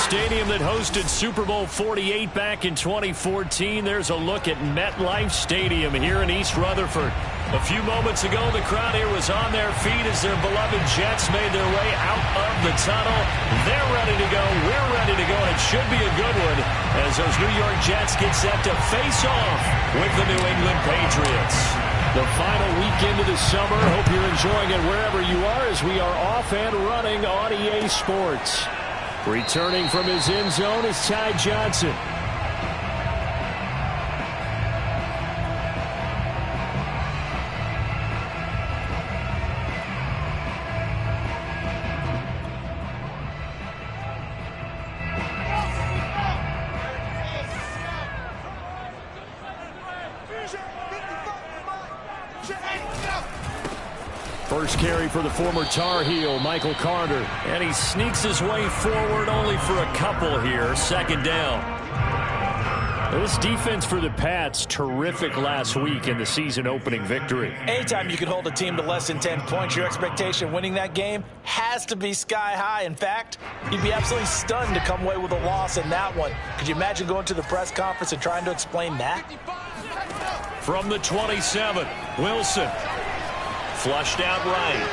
stadium that hosted Super Bowl 48 back in 2014. There's a look at MetLife Stadium here in East Rutherford. A few moments ago, the crowd here was on their feet as their beloved Jets made their way out of the tunnel. They're ready to go. We're ready to go. And it should be a good one as those New York Jets get set to face off with the New England Patriots. The final weekend of the summer. Hope you're enjoying it wherever you are as we are off and running on EA Sports. Returning from his end zone is Ty Johnson. First carry for the former Tar Heel, Michael Carter. And he sneaks his way forward only for a couple here. Second down. This defense for the Pats, terrific last week in the season-opening victory. Anytime you can hold a team to less than 10 points, your expectation winning that game has to be sky high. In fact, you'd be absolutely stunned to come away with a loss in that one. Could you imagine going to the press conference and trying to explain that? From the 27, Wilson. Flushed out right.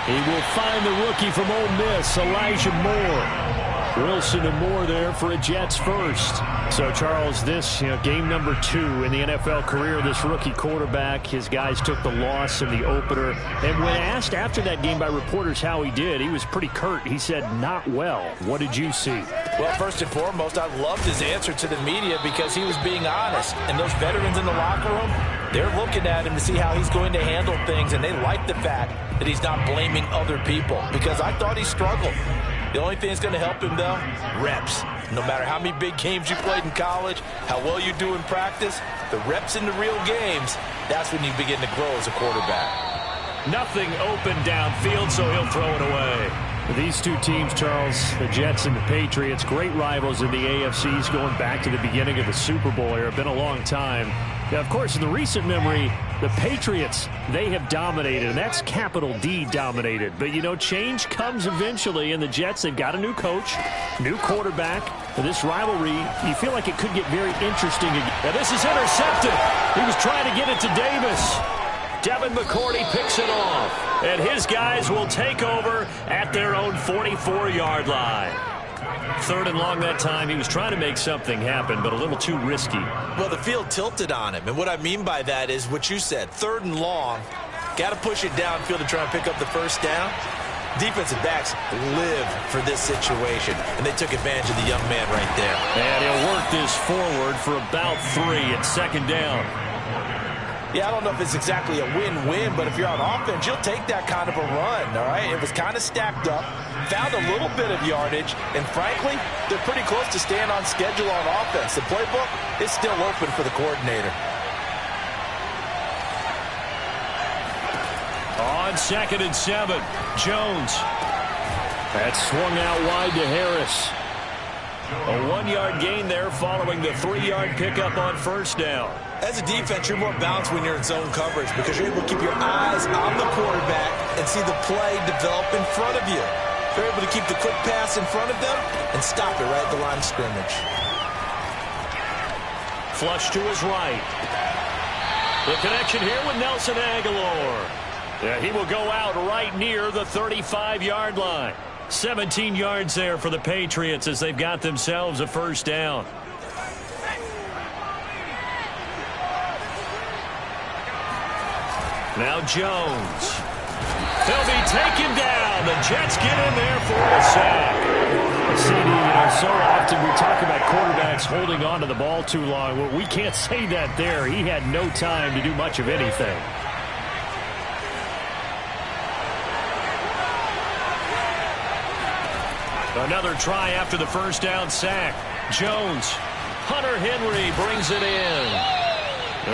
He will find the rookie from Ole Miss, Elijah Moore. Wilson and Moore there for a Jets first. So, Charles, this game number 2 in the NFL career of this rookie quarterback. His guys took the loss in the opener. And when asked after that game by reporters how he did, he was pretty curt. He said, not well. What did you see? Well, first and foremost, I loved his answer to the media because he was being honest. And those veterans in the locker room, they're looking at him to see how he's going to handle things, and they like the fact that he's not blaming other people because I thought he struggled. The only thing that's going to help him, though, reps. No matter how many big games you played in college, how well you do in practice, the reps in the real games, that's when you begin to grow as a quarterback. Nothing open downfield, so he'll throw it away. These two teams, Charles, the Jets and the Patriots, great rivals in the AFCs going back to the beginning of the Super Bowl era. Been a long time. Now, of course, in the recent memory, the Patriots, they have dominated, and that's capital D dominated. But, change comes eventually, and the Jets, they've got a new coach, new quarterback. For this rivalry, you feel like it could get very interesting again. Now, this is intercepted. He was trying to get it to Davis. Devin McCourty picks it off, and his guys will take over at their own 44-yard line. Third and long that time. He was trying to make something happen, but a little too risky. Well, the field tilted on him, and what I mean by that is what you said. Third and long, got to push it downfield to try and pick up the first down. Defensive backs live for this situation, and they took advantage of the young man right there. And he'll work this forward for about 3 at second down. Yeah, I don't know if it's exactly a win-win, but if you're on offense, you'll take that kind of a run, all right? It was kind of stacked up, found a little bit of yardage, and frankly, they're pretty close to staying on schedule on offense. The playbook is still open for the coordinator. On 2nd and 7, Jones. That swung out wide to Harris. A 1-yard gain there following the 3-yard pickup on first down. As a defense, you're more balanced when you're in zone coverage because you're able to keep your eyes on the quarterback and see the play develop in front of you. You're able to keep the quick pass in front of them and stop it right at the line of scrimmage. Flush to his right. The connection here with Nelson Aguilar. Yeah, he will go out right near the 35-yard line. 17 yards there for the Patriots as they've got themselves a first down. Now Jones. He'll be taken down. The Jets get in there for a sack. CD, so often we talk about quarterbacks holding on to the ball too long. Well, we can't say that there. He had no time to do much of anything. Another try after the first down sack. Jones. Hunter Henry brings it in.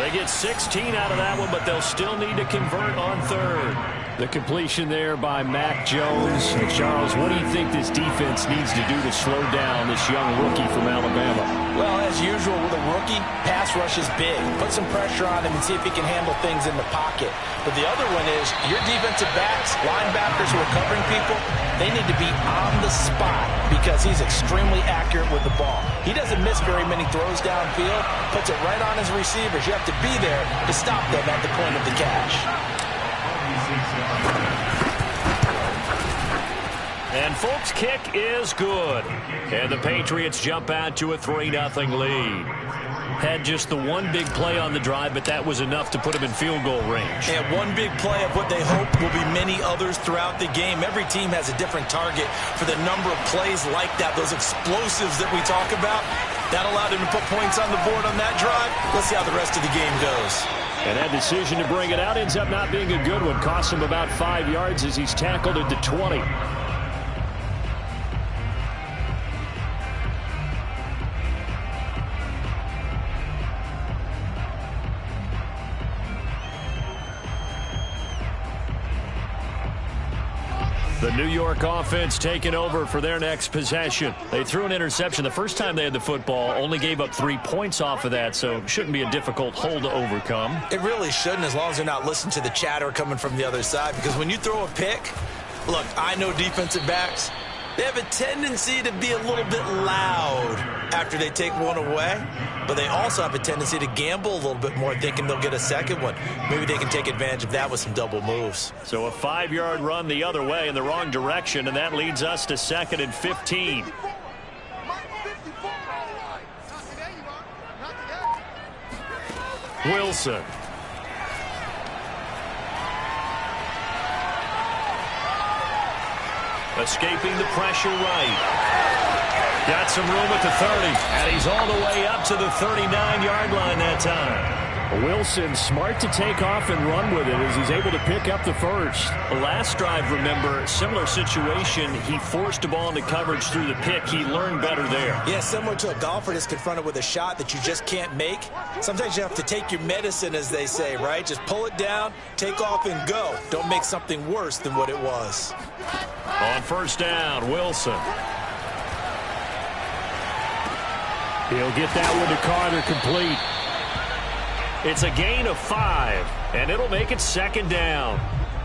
They get 16 out of that one, but they'll still need to convert on third. The completion there by Mac Jones. And Charles, what do you think this defense needs to do to slow down this young rookie from Alabama? Well, as usual with a rookie, pass rush is big. Put some pressure on him and see if he can handle things in the pocket. But the other one is your defensive backs, linebackers who are covering people, they need to be on the spot because he's extremely accurate with the ball. He doesn't miss very many throws downfield, puts it right on his receivers. You have to be there to stop them at the point of the catch. And folks, kick is good. And the Patriots jump out to a 3-0 lead. Had just the one big play on the drive, but that was enough to put him in field goal range. And one big play of what they hope will be many others throughout the game. Every team has a different target for the number of plays like that, those explosives that we talk about. That allowed him to put points on the board on that drive. Let's see how the rest of the game goes. And that decision to bring it out ends up not being a good one. Costs him about 5 yards as he's tackled at the 20. The New York offense taking over for their next possession. They threw an interception the first time they had the football, only gave up 3 points off of that, so shouldn't be a difficult hole to overcome. It really shouldn't, as long as they're not listening to the chatter coming from the other side, because when you throw a pick, look, I know defensive backs, they have a tendency to be a little bit loud after they take one away, but they also have a tendency to gamble a little bit more, thinking they'll get a second one. Maybe they can take advantage of that with some double moves. So a 5-yard run the other way in the wrong direction, and that leads us to 2nd and 15. Wilson. Escaping the pressure right. Got some room at the 30, and he's all the way up to the 39-yard line that time. Wilson smart to take off and run with it as he's able to pick up the first. The last drive, remember, similar situation. He forced a ball into coverage through the pick. He learned better there. Yeah, similar to a golfer that's confronted with a shot that you just can't make. Sometimes you have to take your medicine, as they say, right? Just pull it down, take off, and go. Don't make something worse than what it was. On first down, Wilson. He'll get that one to Carter, complete. It's a gain of 5, and it'll make it 2nd down.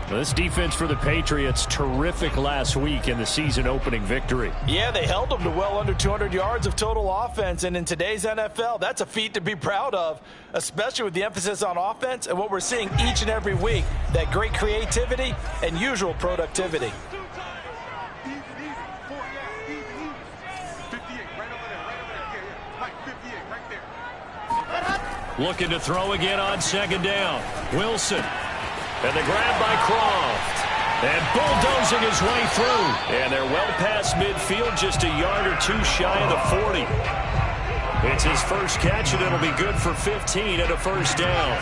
This defense for the Patriots, terrific last week in the season-opening victory. Yeah, they held them to well under 200 yards of total offense, and in today's NFL, that's a feat to be proud of, especially with the emphasis on offense and what we're seeing each and every week, that great creativity and usual productivity. Looking to throw again on 2nd down. Wilson. And the grab by Croft. And bulldozing his way through. And they're well past midfield, just a yard or 2 shy of the 40. It's his first catch, and it'll be good for 15 and a first down.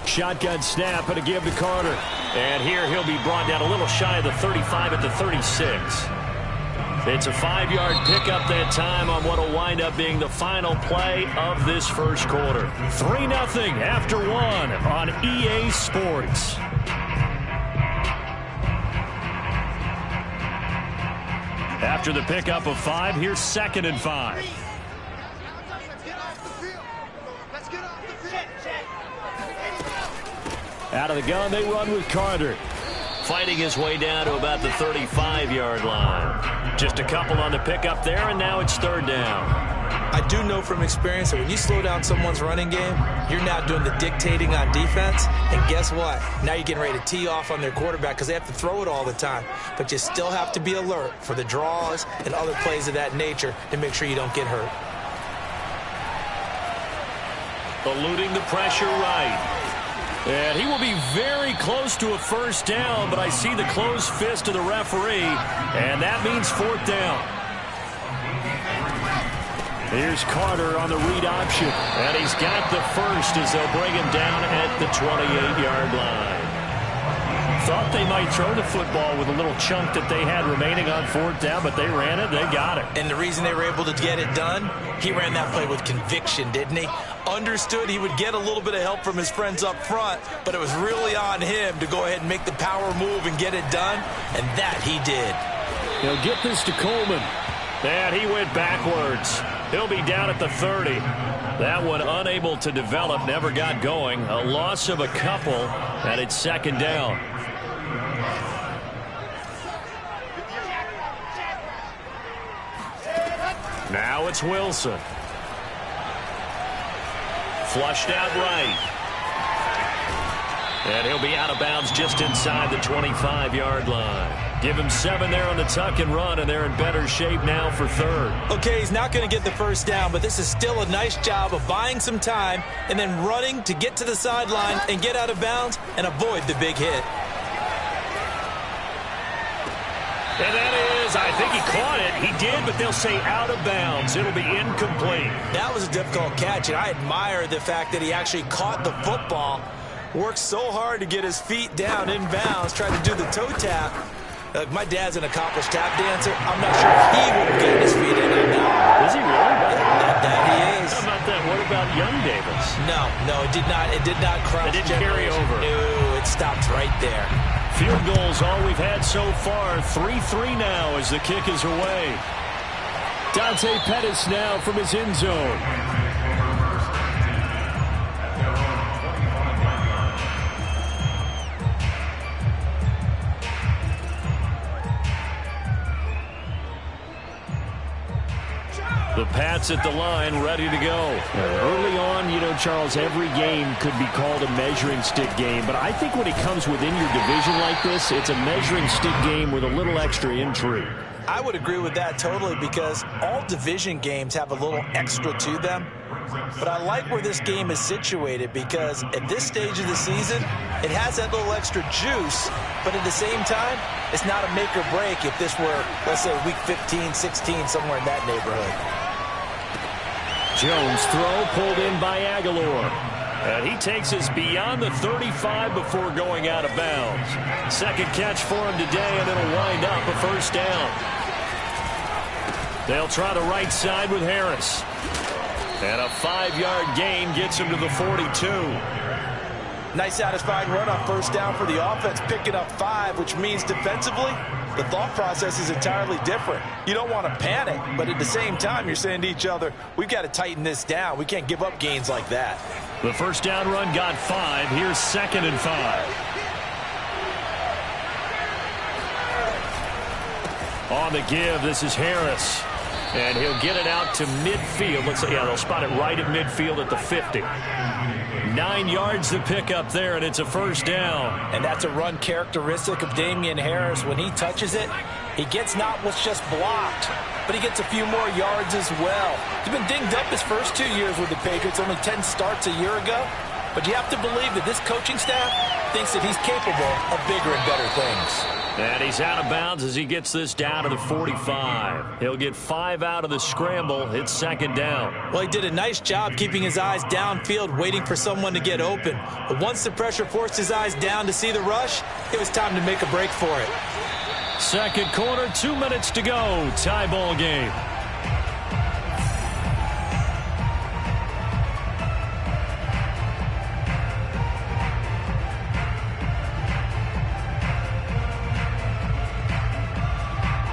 Shotgun snap and a give to Carter. And here he'll be brought down a little shy of the 35 at the 36. It's a 5-yard pickup that time on what will wind up being the final play of this first quarter. 3-0 after 1 on EA Sports. After the pickup of 5, here's 2nd and 5. Out of the gun, they run with Carter. Fighting his way down to about the 35-yard line. Just a couple on the pickup there, and now it's 3rd down. I do know from experience that when you slow down someone's running game, you're now doing the dictating on defense. And guess what? Now you're getting ready to tee off on their quarterback because they have to throw it all the time. But you still have to be alert for the draws and other plays of that nature to make sure you don't get hurt. Eluding the pressure right. And he will be very close to a first down, but I see the closed fist of the referee, and that means 4th down. Here's Carter on the read option, and he's got the first as they'll bring him down at the 28-yard line. Thought they might throw the football with a little chunk that they had remaining on 4th down, but they ran it, they got it. And the reason they were able to get it done, he ran that play with conviction, didn't he? Understood he would get a little bit of help from his friends up front, but it was really on him to go ahead and make the power move and get it done, and that he did. He'll get this to Coleman. And he went backwards. He'll be down at the 30. That one unable to develop, never got going. A loss of a couple, and it's second down. Now it's Wilson. Flushed out right. And he'll be out of bounds just inside the 25-yard line. Give him 7 there on the tuck and run, and they're in better shape now for third. Okay, he's not going to get the first down, but this is still a nice job of buying some time and then running to get to the sideline and get out of bounds and avoid the big hit. And that is, I think he caught it. He did, but they'll say out of bounds. It'll be incomplete. That was a difficult catch, and I admire the fact that he actually caught the football. Worked so hard to get his feet down in bounds, tried to do the toe tap. My dad's an accomplished tap dancer. I'm not sure if he would have gotten his feet in on that. Is he really? That he is. How about that? What about Young Davis? No, it did not. It did not cross. It didn't carry over. No, it stops right there. Field goals all we've had so far. 3-3 now as the kick is away. Dante Pettis now from his end zone. The Pats at the line, ready to go. Early on, you know, Charles, every game could be called a measuring stick game. But I think when it comes within your division like this, it's a measuring stick game with a little extra intrigue. I would agree with that totally because all division games have a little extra to them. But I like where this game is situated because at this stage of the season, it has that little extra juice. But at the same time, it's not a make or break if this were, let's say, week 15, 16, somewhere in that neighborhood. Jones throw pulled in by Aguilar. And he takes us beyond the 35 before going out of bounds. Second catch for him today, and it'll wind up a first down. They'll try the right side with Harris. And a 5-yard gain gets him to the 42. Nice satisfying run on first down for the offense, picking up 5, which means defensively, the thought process is entirely different. You don't want to panic, but at the same time, you're saying to each other, we've got to tighten this down. We can't give up gains like that. The first down run got 5. Here's 2nd and 5. On the give, this is Harris. And he'll get it out to midfield. Let's say, yeah, they'll spot it right at midfield at the 50. 9 yards to pick up there, and it's a first down. And that's a run characteristic of Damian Harris. When he touches it, he gets not what's just blocked, but he gets a few more yards as well. He's been dinged up his first 2 years with the Patriots, only 10 starts a year ago. But you have to believe that this coaching staff thinks that he's capable of bigger and better things. And he's out of bounds as he gets this down to the 45. He'll get 5 out of the scramble. It's second down. Well, he did a nice job keeping his eyes downfield, waiting for someone to get open. But once the pressure forced his eyes down to see the rush, it was time to make a break for it. Second quarter, 2 minutes to go. Tie ball game.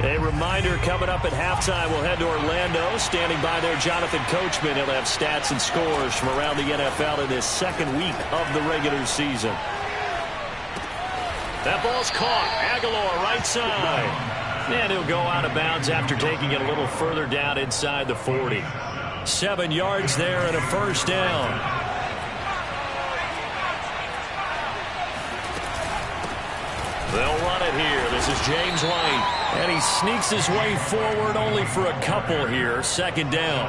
A reminder, coming up at halftime, we'll head to Orlando. Standing by there, Jonathan Coachman. He'll have stats and scores from around the NFL in this second week of the regular season. That ball's caught. Aguilar, right side. And he'll go out of bounds after taking it a little further down inside the 40. 7 yards there and a first down. They'll run it here. This is James White. And he sneaks his way forward only for a couple here. Second down.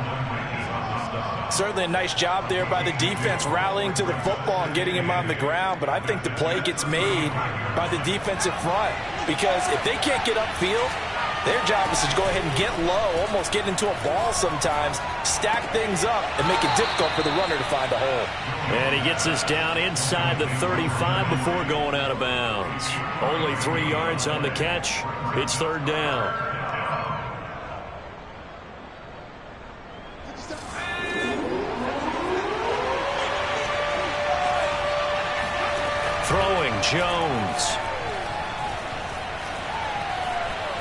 Certainly a nice job there by the defense rallying to the football and getting him on the ground. But I think the play gets made by the defensive front. Because if they can't get upfield, their job is to go ahead and get low, almost get into a ball sometimes, stack things up, and make it difficult for the runner to find a hole. And he gets us down inside the 35 before going out of bounds. Only 3 yards on the catch. It's third down. Jones.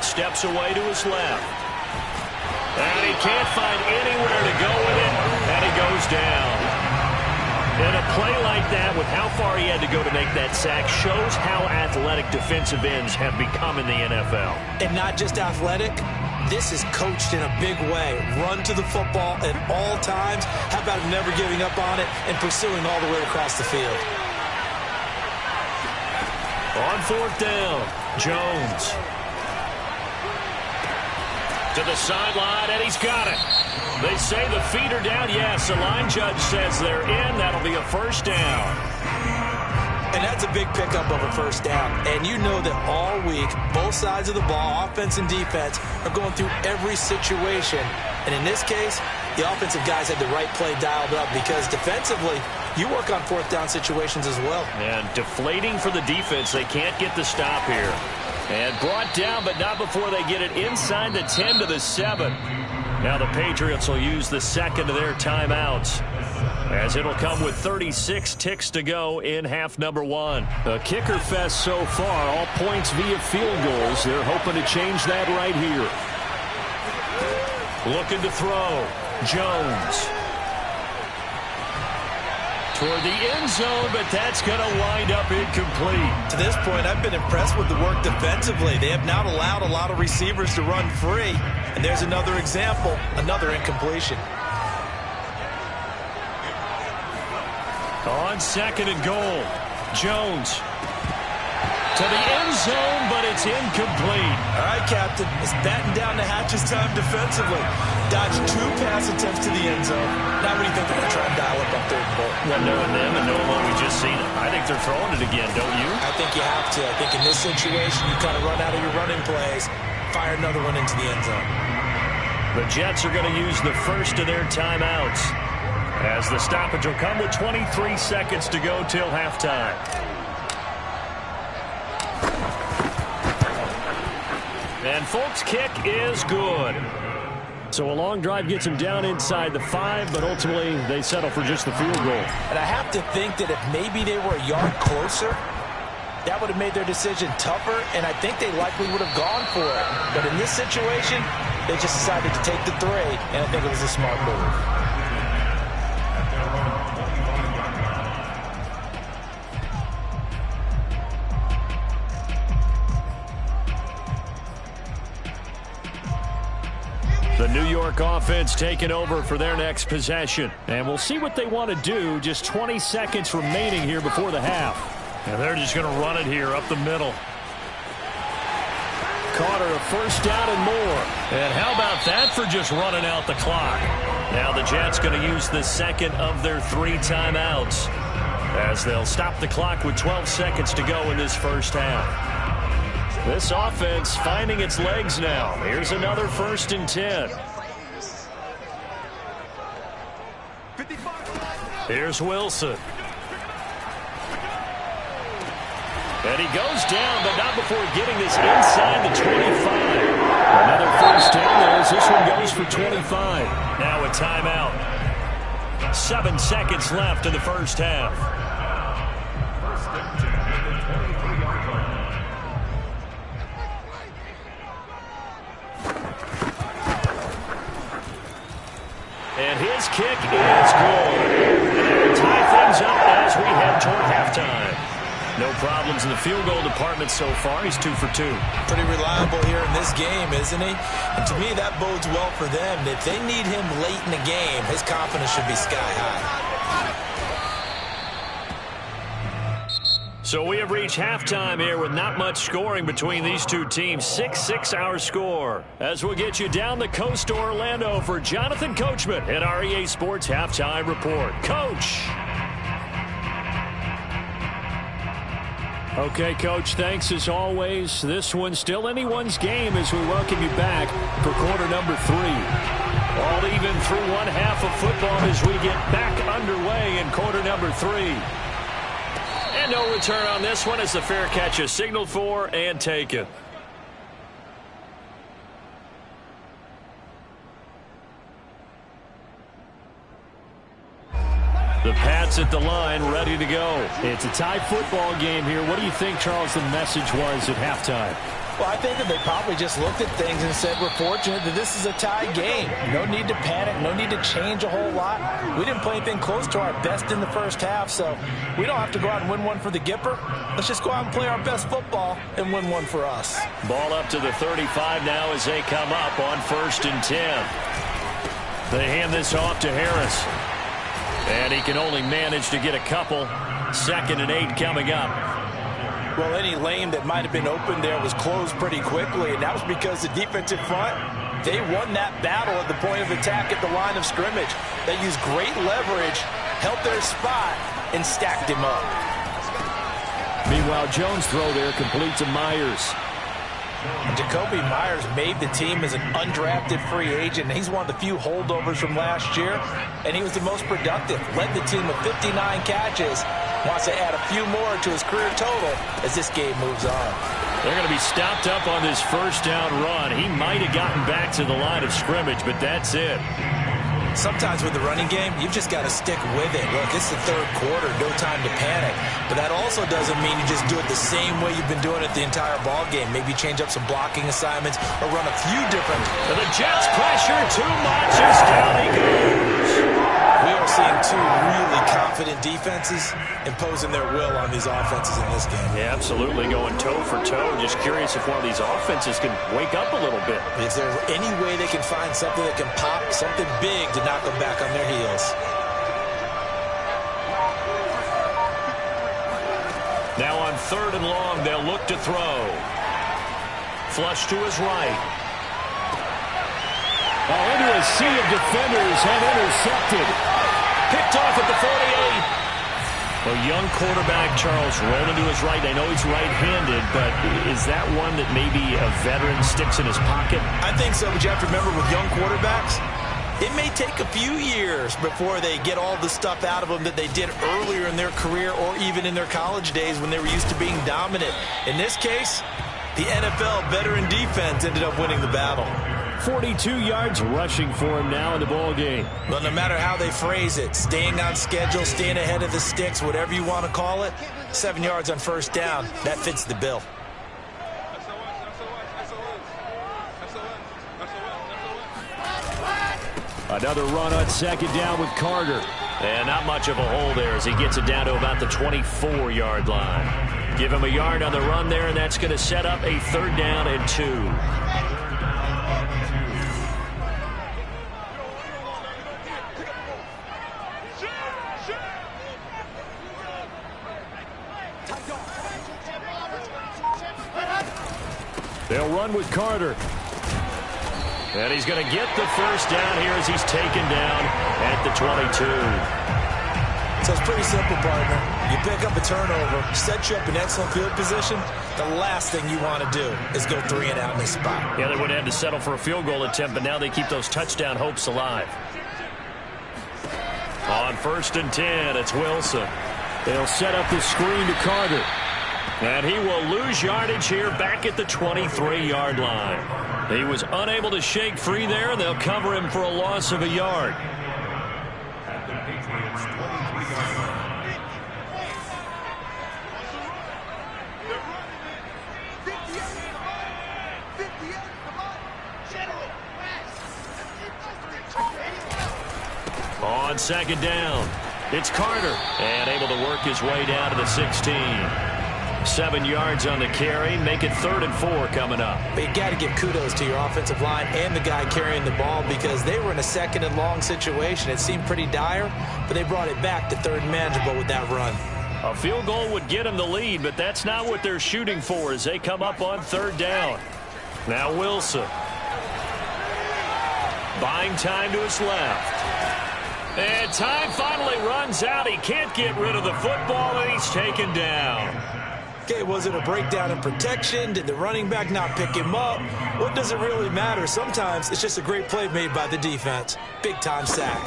Steps away to his left. And he can't find anywhere to go with it, and he goes down. And a play like that, with how far he had to go to make that sack, shows how athletic defensive ends have become in the NFL. And not just athletic, this is coached in a big way. Run to the football at all times. How about never giving up on it and pursuing all the way across the field? On fourth down, Jones. To the sideline, and he's got it. They say the feet are down. Yes, the line judge says they're in. That'll be a first down. And that's a big pickup of a first down. And you know that all week, both sides of the ball, offense and defense, are going through every situation. And in this case, the offensive guys had the right play dialed up because defensively, you work on fourth down situations as well. And deflating for the defense. They can't get the stop here. And brought down, but not before they get it inside the 10 to the 7. Now the Patriots will use the second of their timeouts, as it'll come with 36 ticks to go in half number one. A kicker fest so far, all points via field goals. They're hoping to change that right here. Looking to throw. Jones. Toward the end zone, but that's going to wind up incomplete. To this point, I've been impressed with the work defensively. They have not allowed a lot of receivers to run free. And there's another example, another incompletion. On second and goal, Jones. To the end zone, but it's incomplete. All right, Captain. It's batten down the hatches time defensively. Dodged 2 pass attempts to the end zone. Now what do you think they're going to try and dial up on third and goal? Well, knowing them and knowing what we just seen, I think they're throwing it again, don't you? I think you have to. I think in this situation, you kind of run out of your running plays, fire another one into the end zone. The Jets are going to use the first of their timeouts, as the stoppage will come with 23 seconds to go till halftime. And Folk's kick is good. So a long drive gets him down inside the 5, but ultimately they settle for just the field goal. And I have to think that if maybe they were a yard closer, that would have made their decision tougher, and I think they likely would have gone for it. But in this situation, they just decided to take the 3, and I think it was a smart move. The New York offense taking over for their next possession. And we'll see what they want to do. Just 20 seconds remaining here before the half. And they're just going to run it here up the middle. Carter, a first down and more. And how about that for just running out the clock? Now the Jets going to use the second of their 3 timeouts, as they'll stop the clock with 12 seconds to go in this first half. This offense finding its legs now. Here's another 1st and 10. Here's Wilson. And he goes down, but not before getting this inside the 25. Another first down there as this one goes for 25. Now a timeout. 7 seconds left in the first half. And his kick is good. And tie things up as we head toward halftime. No problems in the field goal department so far. He's 2 for 2. Pretty reliable here in this game, isn't he? And to me, that bodes well for them. If they need him late in the game, his confidence should be sky high. So we have reached halftime here with not much scoring between these two teams. 6-6 our score. As we'll get you down the coast to Orlando for Jonathan Coachman at our EA Sports Halftime Report. Coach. Okay, Coach, thanks as always. This one's still anyone's game as we welcome you back for quarter number 3. All even through one half of football as we get back underway in quarter number 3. And no return on this one as the fair catch is signaled for and taken. The Pats at the line, ready to go. It's a tie football game here. What do you think, Charles, the message was at halftime? Well, I think that they probably just looked at things and said, we're fortunate that this is a tie game. No need to panic, no need to change a whole lot. We didn't play anything close to our best in the first half, so we don't have to go out and win one for the Gipper. Let's just go out and play our best football and win one for us. Ball up to the 35 now as they come up on 1st and 10. They hand this off to Harris. And he can only manage to get a couple. 2nd and 8 coming up. Well, any lane that might have been open there was closed pretty quickly, and that was because the defensive front, they won that battle at the point of attack at the line of scrimmage. They used great leverage, held their spot, and stacked him up. Meanwhile, Jones' throw there complete to Myers. Jacoby Myers made the team as an undrafted free agent. He's one of the few holdovers from last year, and he was the most productive. Led the team with 59 catches. Wants to add a few more to his career total as this game moves on. They're going to be stopped up on this 1st down run. He might have gotten back to the line of scrimmage, but that's it. Sometimes with the running game, you've just got to stick with it. Look, it's the 3rd quarter, no time to panic. But that also doesn't mean you just do it the same way you've been doing it the entire ball game. Maybe change up some blocking assignments or run a few different. And the Jets pressure too much as down he goes. We are seeing two really confident defenses imposing their will on these offenses in this game. Yeah, absolutely, going toe for toe. Just curious if one of these offenses can wake up a little bit. Is there any way they can find something that can pop, something big to knock them back on their heels? Now on 3rd and long, they'll look to throw. Flush to his right. Into a sea of defenders and intercepted. Picked off at the 48. A young quarterback, Charles, rolling to his right. I know he's right-handed, but is that one that maybe a veteran sticks in his pocket? I think so, but you have to remember with young quarterbacks, it may take a few years before they get all the stuff out of them that they did earlier in their career or even in their college days when they were used to being dominant. In this case, the NFL veteran defense ended up winning the battle. 42 yards rushing for him now in the ball game. Well, no matter how they phrase it, staying on schedule, staying ahead of the sticks, whatever you want to call it, 7 yards on 1st down, that fits the bill. Another run on 2nd down with Carter. And not much of a hole there as he gets it down to about the 24-yard line. Give him a yard on the run there, and that's going to set up a 3rd down and 2. They'll run with Carter. And he's going to get the 1st down here as he's taken down at the 22. So it's pretty simple, partner. You pick up a turnover, set you up in excellent field position. The last thing you want to do is go 3 and out in this spot. Yeah, they would have to settle for a field goal attempt, but now they keep those touchdown hopes alive. On 1st and 10, it's Wilson. They'll set up the screen to Carter. And he will lose yardage here back at the 23-yard line. He was unable to shake free there. They'll cover him for a loss of a yard. On 2nd down, it's Carter. And able to work his way down to the 16. 7 yards on the carry. Make it 3rd and 4 coming up. But you got to give kudos to your offensive line and the guy carrying the ball because they were in a 2nd and long situation. It seemed pretty dire, but they brought it back to 3rd and manageable with that run. A field goal would get them the lead, but that's not what they're shooting for as they come up on 3rd down. Now Wilson. Buying time to his left. And time finally runs out. He can't get rid of the football, and he's taken down. Okay, was it a breakdown in protection? Did the running back not pick him up? What does it really matter? Sometimes it's just a great play made by the defense. Big-time sack.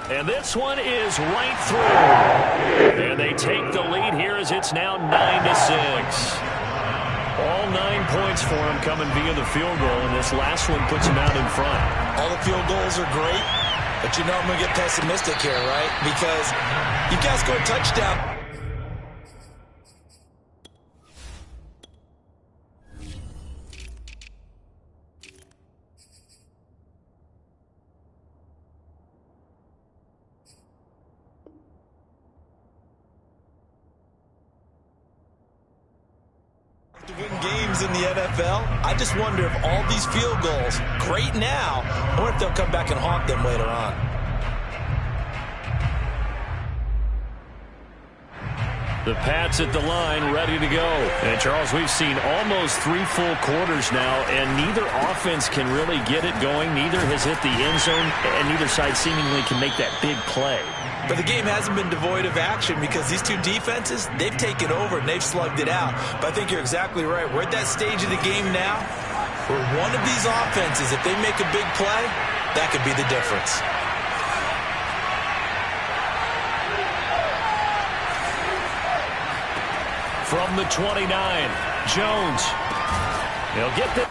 And this one is right through. And they take the lead here as it's now 9-6. All 9 points for him coming via the field goal, and this last one puts him out in front. All the field goals are great, But you know I'm going to get pessimistic here, right? Because you guys scored a touchdown. To win games in the NFL, I just wonder if all these field goals, great now, I wonder if they'll come back and haunt them later on. The Pats at the line, ready to go. And, Charles, we've seen almost 3 full quarters now, and neither offense can really get it going. Neither has hit the end zone, and neither side seemingly can make that big play. But the game hasn't been devoid of action because these two defenses, they've taken over and they've slugged it out. But I think you're exactly right. We're at that stage of the game now where one of these offenses, if they make a big play, that could be the difference. From the 29, Jones. He'll get the...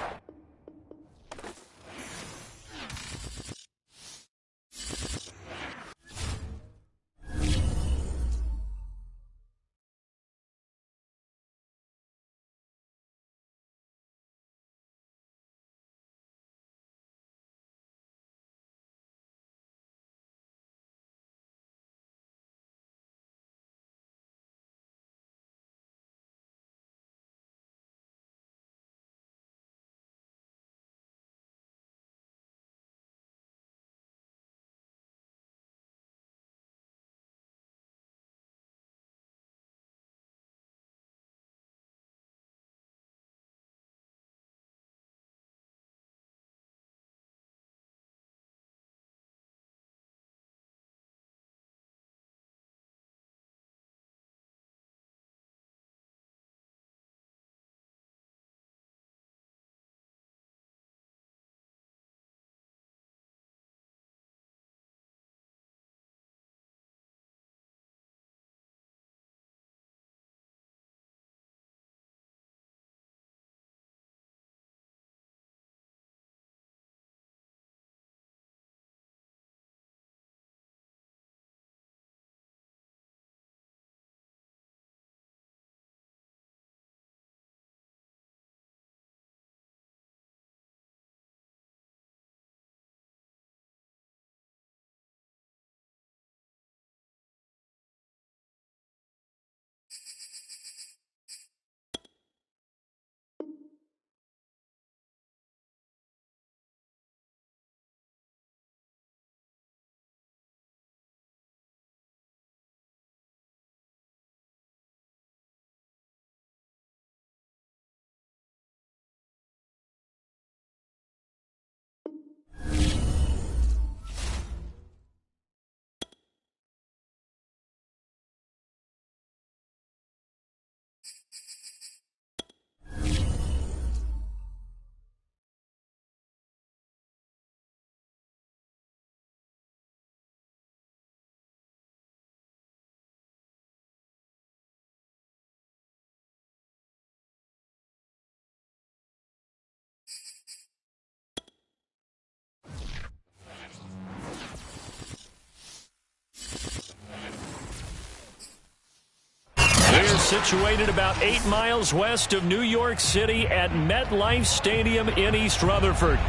Situated about 8 miles west of New York City at MetLife Stadium in East Rutherford.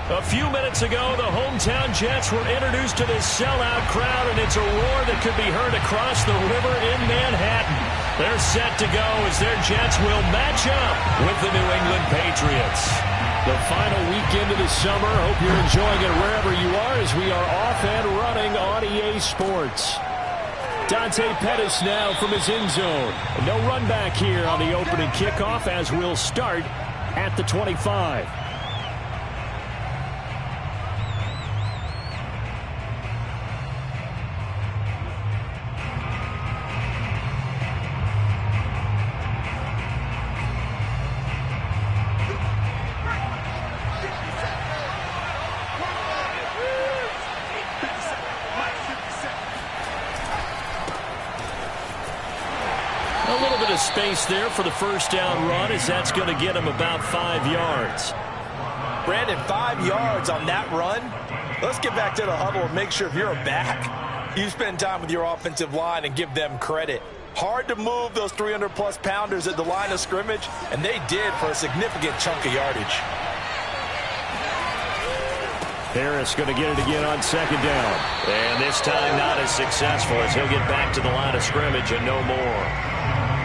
A few minutes ago, the hometown Jets were introduced to this sellout crowd, and it's a roar that could be heard across the river in Manhattan. They're set to go as their Jets will match up with the New England Patriots. The final weekend of the summer. Hope you're enjoying it wherever you are as we are off and running on EA Sports. Dante Pettis now from his end zone. No run back here on the opening kickoff as we'll start at the 25. Space there for the first down run as that's going to get him about 5 yards. Brandon, 5 yards on that run. Let's get back to the huddle and make sure if you're a back, you spend time with your offensive line and give them credit. Hard to move those 300-plus pounders at the line of scrimmage, and they did for a significant chunk of yardage. Harris going to get it again on second down. And this time not as successful as he'll get back to the line of scrimmage and no more.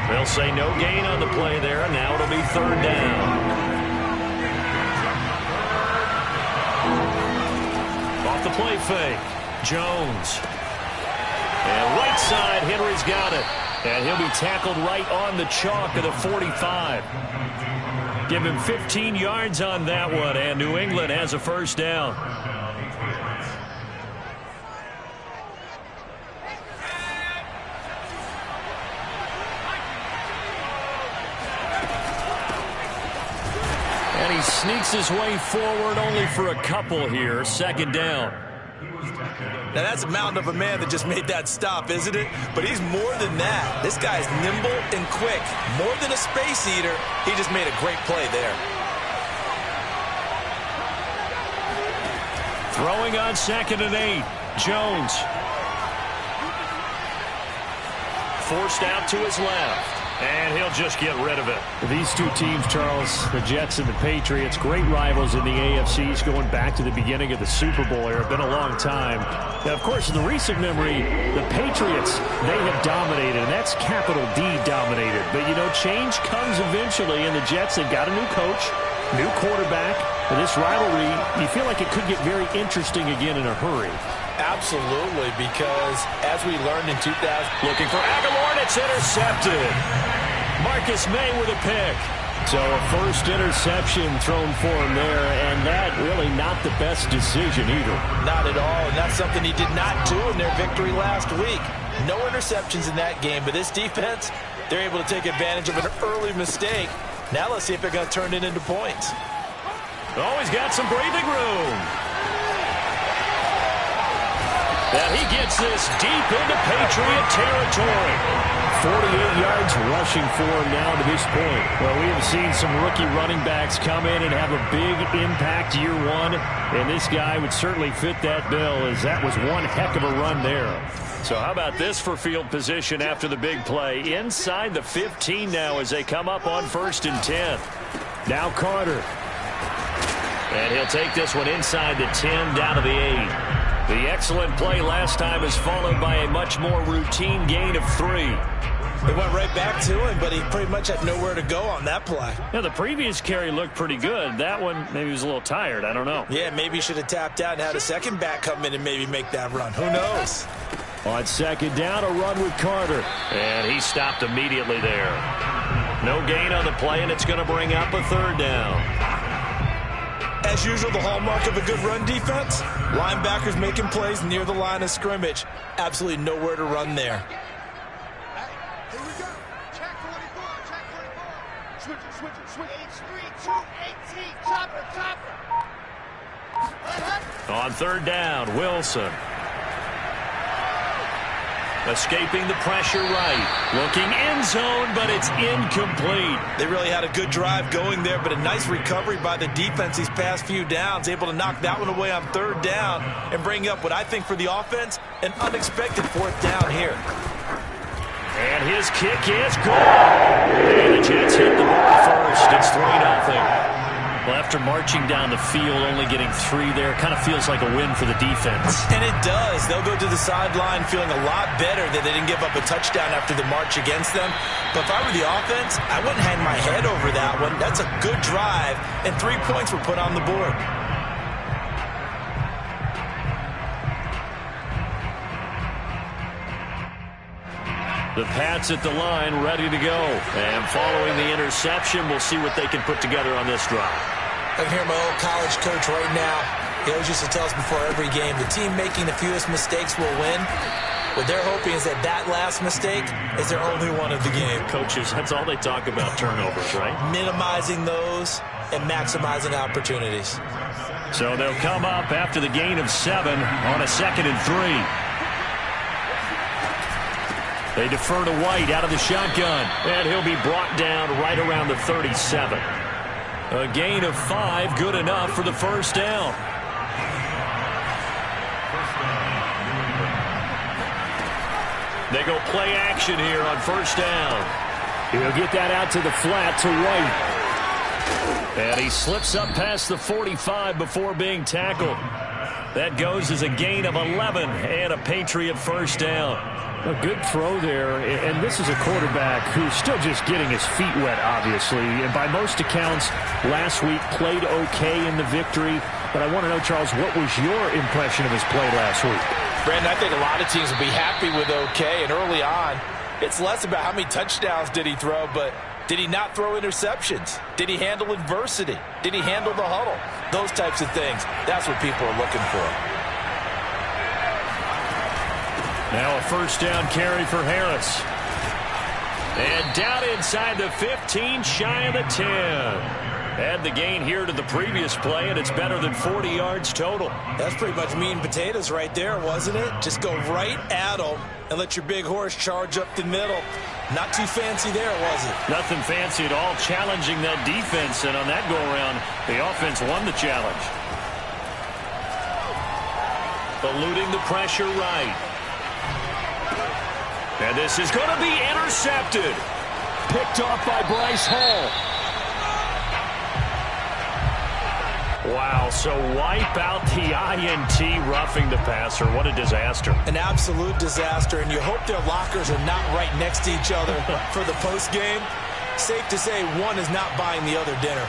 They'll say no gain on the play there, and now it'll be third down. Off the play fake, Jones. And right side, Henry's got it. And he'll be tackled right on the chalk of the 45. Give him 15 yards on that one, and New England has a first down. And he sneaks his way forward only for a couple here. Second down. Now, that's a mountain of a man that just made that stop, isn't it? But he's more than that. This guy's nimble and quick. More than a space eater, he just made a great play there. Throwing on 2nd and 8. Jones. Forced out to his left. And he'll just get rid of it. These two teams, Charles, the Jets and the Patriots, great rivals in the AFCs going back to the beginning of the Super Bowl era. Been a long time. Now, of course, in the recent memory, the Patriots, they have dominated, and that's capital D dominated. But, you know, change comes eventually, and the Jets, they've got a new coach, new quarterback. And this rivalry, you feel like it could get very interesting again in a hurry. Absolutely, because as we learned in 2000... Looking for Aguilar, and it's intercepted. Marcus May with a pick. So a first interception thrown for him there, and that really not the best decision either. Not at all, and that's something he did not do in their victory last week. No interceptions in that game, but this defense, they're able to take advantage of an early mistake. Now let's see if they're going to turn it into points. Oh, he's got some breathing room. And he gets this deep into Patriot territory. 48 yards rushing for him now to this point. Well, we have seen some rookie running backs come in and have a big impact year one, and this guy would certainly fit that bill, as that was one heck of a run there. So how about this for field position after the big play? Inside the 15 now as they come up on 1st and 10. Now Carter. And he'll take this one inside the 10 down to the 8. The excellent play last time is followed by a much more routine gain of 3. They went right back to him, but he pretty much had nowhere to go on that play. Yeah, the previous carry looked pretty good. That one, maybe he was a little tired. I don't know. Yeah, maybe he should have tapped out and had a second back come in and maybe make that run. Who knows? On 2nd down, a run with Carter. And he stopped immediately there. No gain on the play, and it's going to bring up a 3rd down. As usual, the hallmark of a good run defense, linebackers making plays near the line of scrimmage. Absolutely nowhere to run there. Here we go. Check 44, check 44. Switch it, switch it. H3, 2, 18, chopper. On 3rd down, Wilson. Escaping the pressure right. Looking end zone, but it's incomplete. They really had a good drive going there, but a nice recovery by the defense these past few downs. Able to knock that one away on 3rd down and bring up what I think for the offense, an unexpected 4th down here. And his kick is good. And the Jets hit the ball first. It's 3-0. Well, after marching down the field, only getting 3 there, kind of feels like a win for the defense. And it does. They'll go to the sideline feeling a lot better that they didn't give up a touchdown after the march against them. But if I were the offense, I wouldn't hang my head over that one. That's a good drive, and 3 points were put on the board. The Pats at the line, ready to go. And following the interception, we'll see what they can put together on this drive. I can hear my old college coach right now. He always used to tell us before every game, the team making the fewest mistakes will win. What they're hoping is that that last mistake is their only one of the game. Coaches, that's all they talk about, turnovers, right? Minimizing those and maximizing opportunities. So they'll come up after the gain of 7 on a 2nd and 3. They defer to White out of the shotgun, and he'll be brought down right around the 37. A gain of 5, good enough for the first down. They go play action here on first down. He'll get that out to the flat to White. And he slips up past the 45 before being tackled. That goes as a gain of 11 and a Patriot first down. A good throw there, and this is a quarterback who's still just getting his feet wet, obviously. And by most accounts, last week played okay in the victory. But I want to know, Charles, what was your impression of his play last week? Brandon, I think a lot of teams will be happy with okay. And early on, it's less about how many touchdowns did he throw, but did he not throw interceptions? Did he handle adversity? Did he handle the huddle? Those types of things. That's what people are looking for. Now a first down carry for Harris. And down inside the 15, shy of the 10. Add the gain here to the previous play, and it's better than 40 yards total. That's pretty much meat and potatoes right there, wasn't it? Just go right at them and let your big horse charge up the middle. Not too fancy there, was it? Nothing fancy at all, challenging that defense, and on that go-around, the offense won the challenge. Eluding the pressure right. And this is going to be intercepted. Picked off by Bryce Hall. Wow, so wipe out the INT, roughing the passer. What a disaster. An absolute disaster, and you hope their lockers are not right next to each other for the postgame. Safe to say one is not buying the other dinner.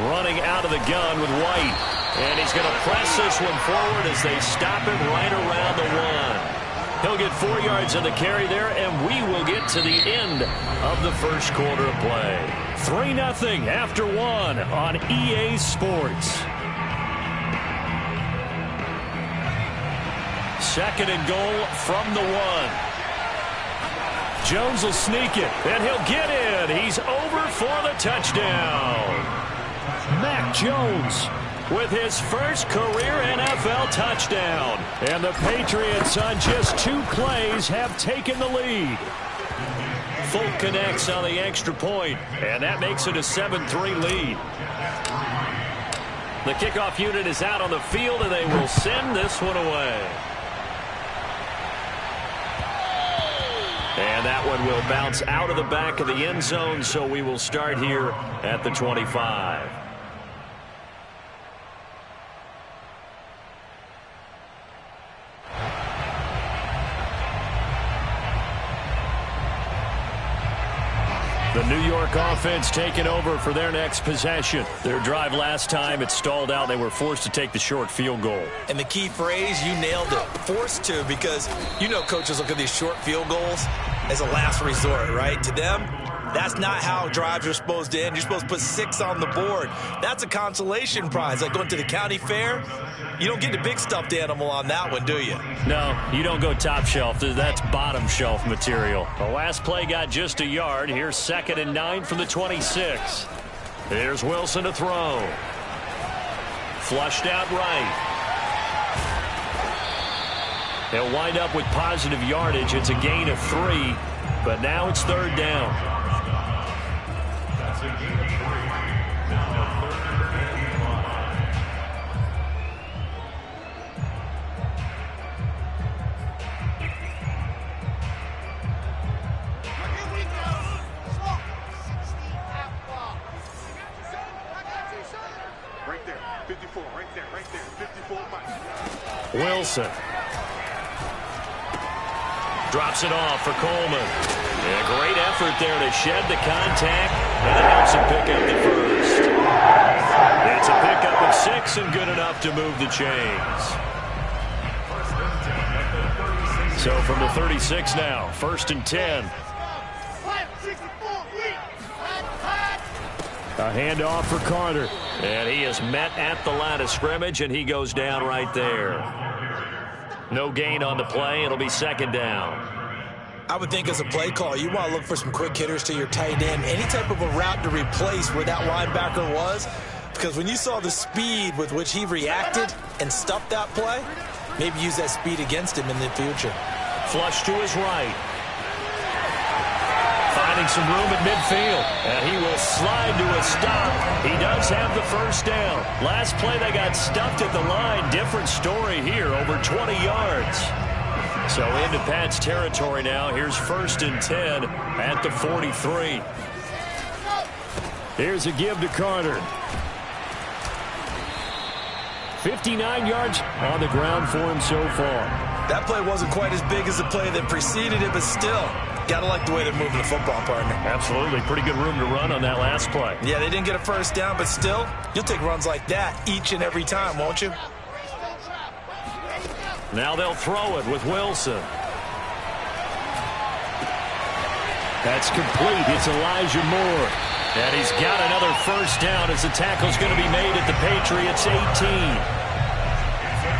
Running out of the gun with White. And he's going to press this one forward as they stop him right around the 1. He'll get 4 yards on the carry there, and we will get to the end of the first quarter of play. 3-0 after 1 on EA Sports. Second and goal from the 1. Jones will sneak it, and he'll get in. He's over for the touchdown. Mac Jones with his first career NFL touchdown. And the Patriots on just 2 plays have taken the lead. Folk connects on the extra point, and that makes it a 7-3 lead. The kickoff unit is out on the field, and they will send this one away. And that one will bounce out of the back of the end zone, so we will start here at the 25. The New York offense taking over for their next possession. Their drive last time, it stalled out. They were forced to take the short field goal. And the key phrase, you nailed it. Forced to, because you know coaches look at these short field goals as a last resort, right? To them, that's not how drives are supposed to end. You're supposed to put 6 on the board. That's a consolation prize. Like going to the county fair, you don't get the big stuffed animal on that one, do you? No, you don't go top shelf. That's bottom shelf material. The last play got just a yard. Here's 2nd and 9 from the 26. Here's Wilson to throw. Flushed out right. He'll wind up with positive yardage. It's a gain of 3, but now it's 3rd down. Wilson drops it off for Coleman. And a great effort there to shed the contact, and it helps him pick up the first. It's a pickup of 6 and good enough to move the chains. So from the 36 now, 1st and 10. A handoff for Carter. And he is met at the line of scrimmage, and he goes down right there. No gain on the play. It'll be 2nd down. I would think as a play call, you want to look for some quick hitters to your tight end. Any type of a route to replace where that linebacker was. Because when you saw the speed with which he reacted and stuffed that play, maybe use that speed against him in the future. Flush to his right. Finding some room at midfield, and he will slide to a stop. He does have the first down. Last play they got stuffed at the line. Different story here, over 20 yards. So into Pat's territory now. Here's 1st and 10 at the 43. Here's a give to Carter. 59 yards on the ground for him so far. That play wasn't quite as big as the play that preceded it, but still, gotta like the way they're moving the football, partner. Absolutely. Pretty good room to run on that last play. Yeah, they didn't get a first down, but still, you'll take runs like that each and every time, won't you? Now they'll throw it with Wilson. That's complete. It's Elijah Moore. And he's got another first down as the tackle's going to be made at the Patriots 18.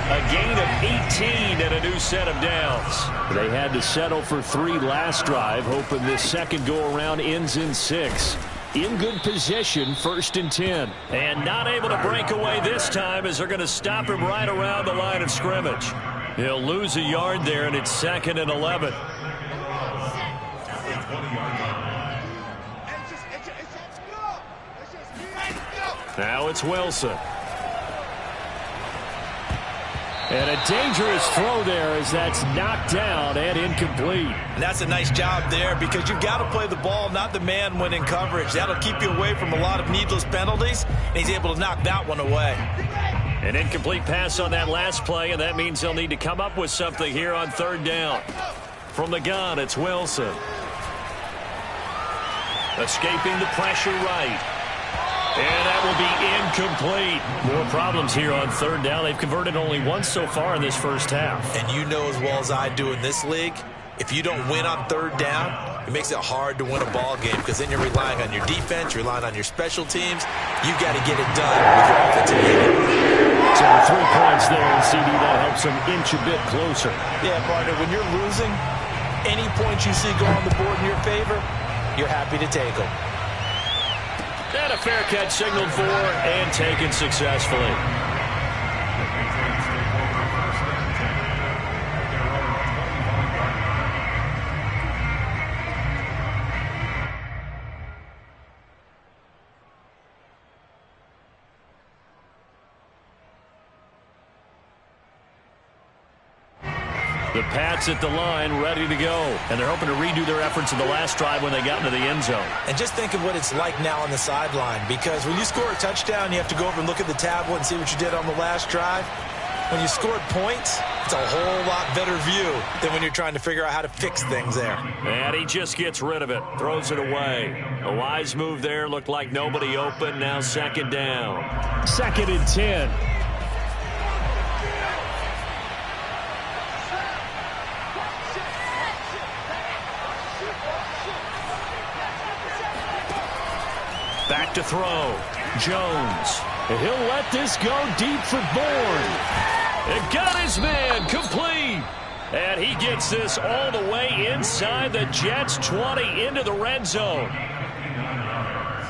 A gain of 18 and a new set of downs. They had to settle for 3 last drive, hoping this second go-around ends in 6. In good position, 1st and 10. And not able to break away this time as they're going to stop him right around the line of scrimmage. He'll lose a yard there, and it's 2nd and 11. Now it's Wilson. And a dangerous throw there as that's knocked down and incomplete. And that's a nice job there because you've got to play the ball, not the man when in coverage. That'll keep you away from a lot of needless penalties, and he's able to knock that one away. An incomplete pass on that last play, and that means they'll need to come up with something here on 3rd down. From the gun, it's Wilson. Escaping the pressure right. And that will be incomplete. More problems here on 3rd down. They've converted only once so far in this first half. And you know as well as I do in this league, if you don't win on 3rd down, it makes it hard to win a ball game because then you're relying on your defense, you're relying on your special teams. You've got to get it done with your offensive unit. So 3 points there, and CD, that helps them inch a bit closer. Yeah, partner, when you're losing, any points you see go on the board in your favor, you're happy to take them. And a fair catch signaled for and taken successfully. The Pats at the line, ready to go. And they're hoping to redo their efforts in the last drive when they got into the end zone. And just think of what it's like now on the sideline, because when you score a touchdown, you have to go over and look at the tablet and see what you did on the last drive. When you scored points, it's a whole lot better view than when you're trying to figure out how to fix things there. And he just gets rid of it, throws it away. A wise move there, looked like nobody open. Now 2nd down. 2nd and 10. Back to throw. Jones. And he'll let this go deep for Bourne. And got his man complete. And he gets this all the way inside the Jets 20 into the red zone.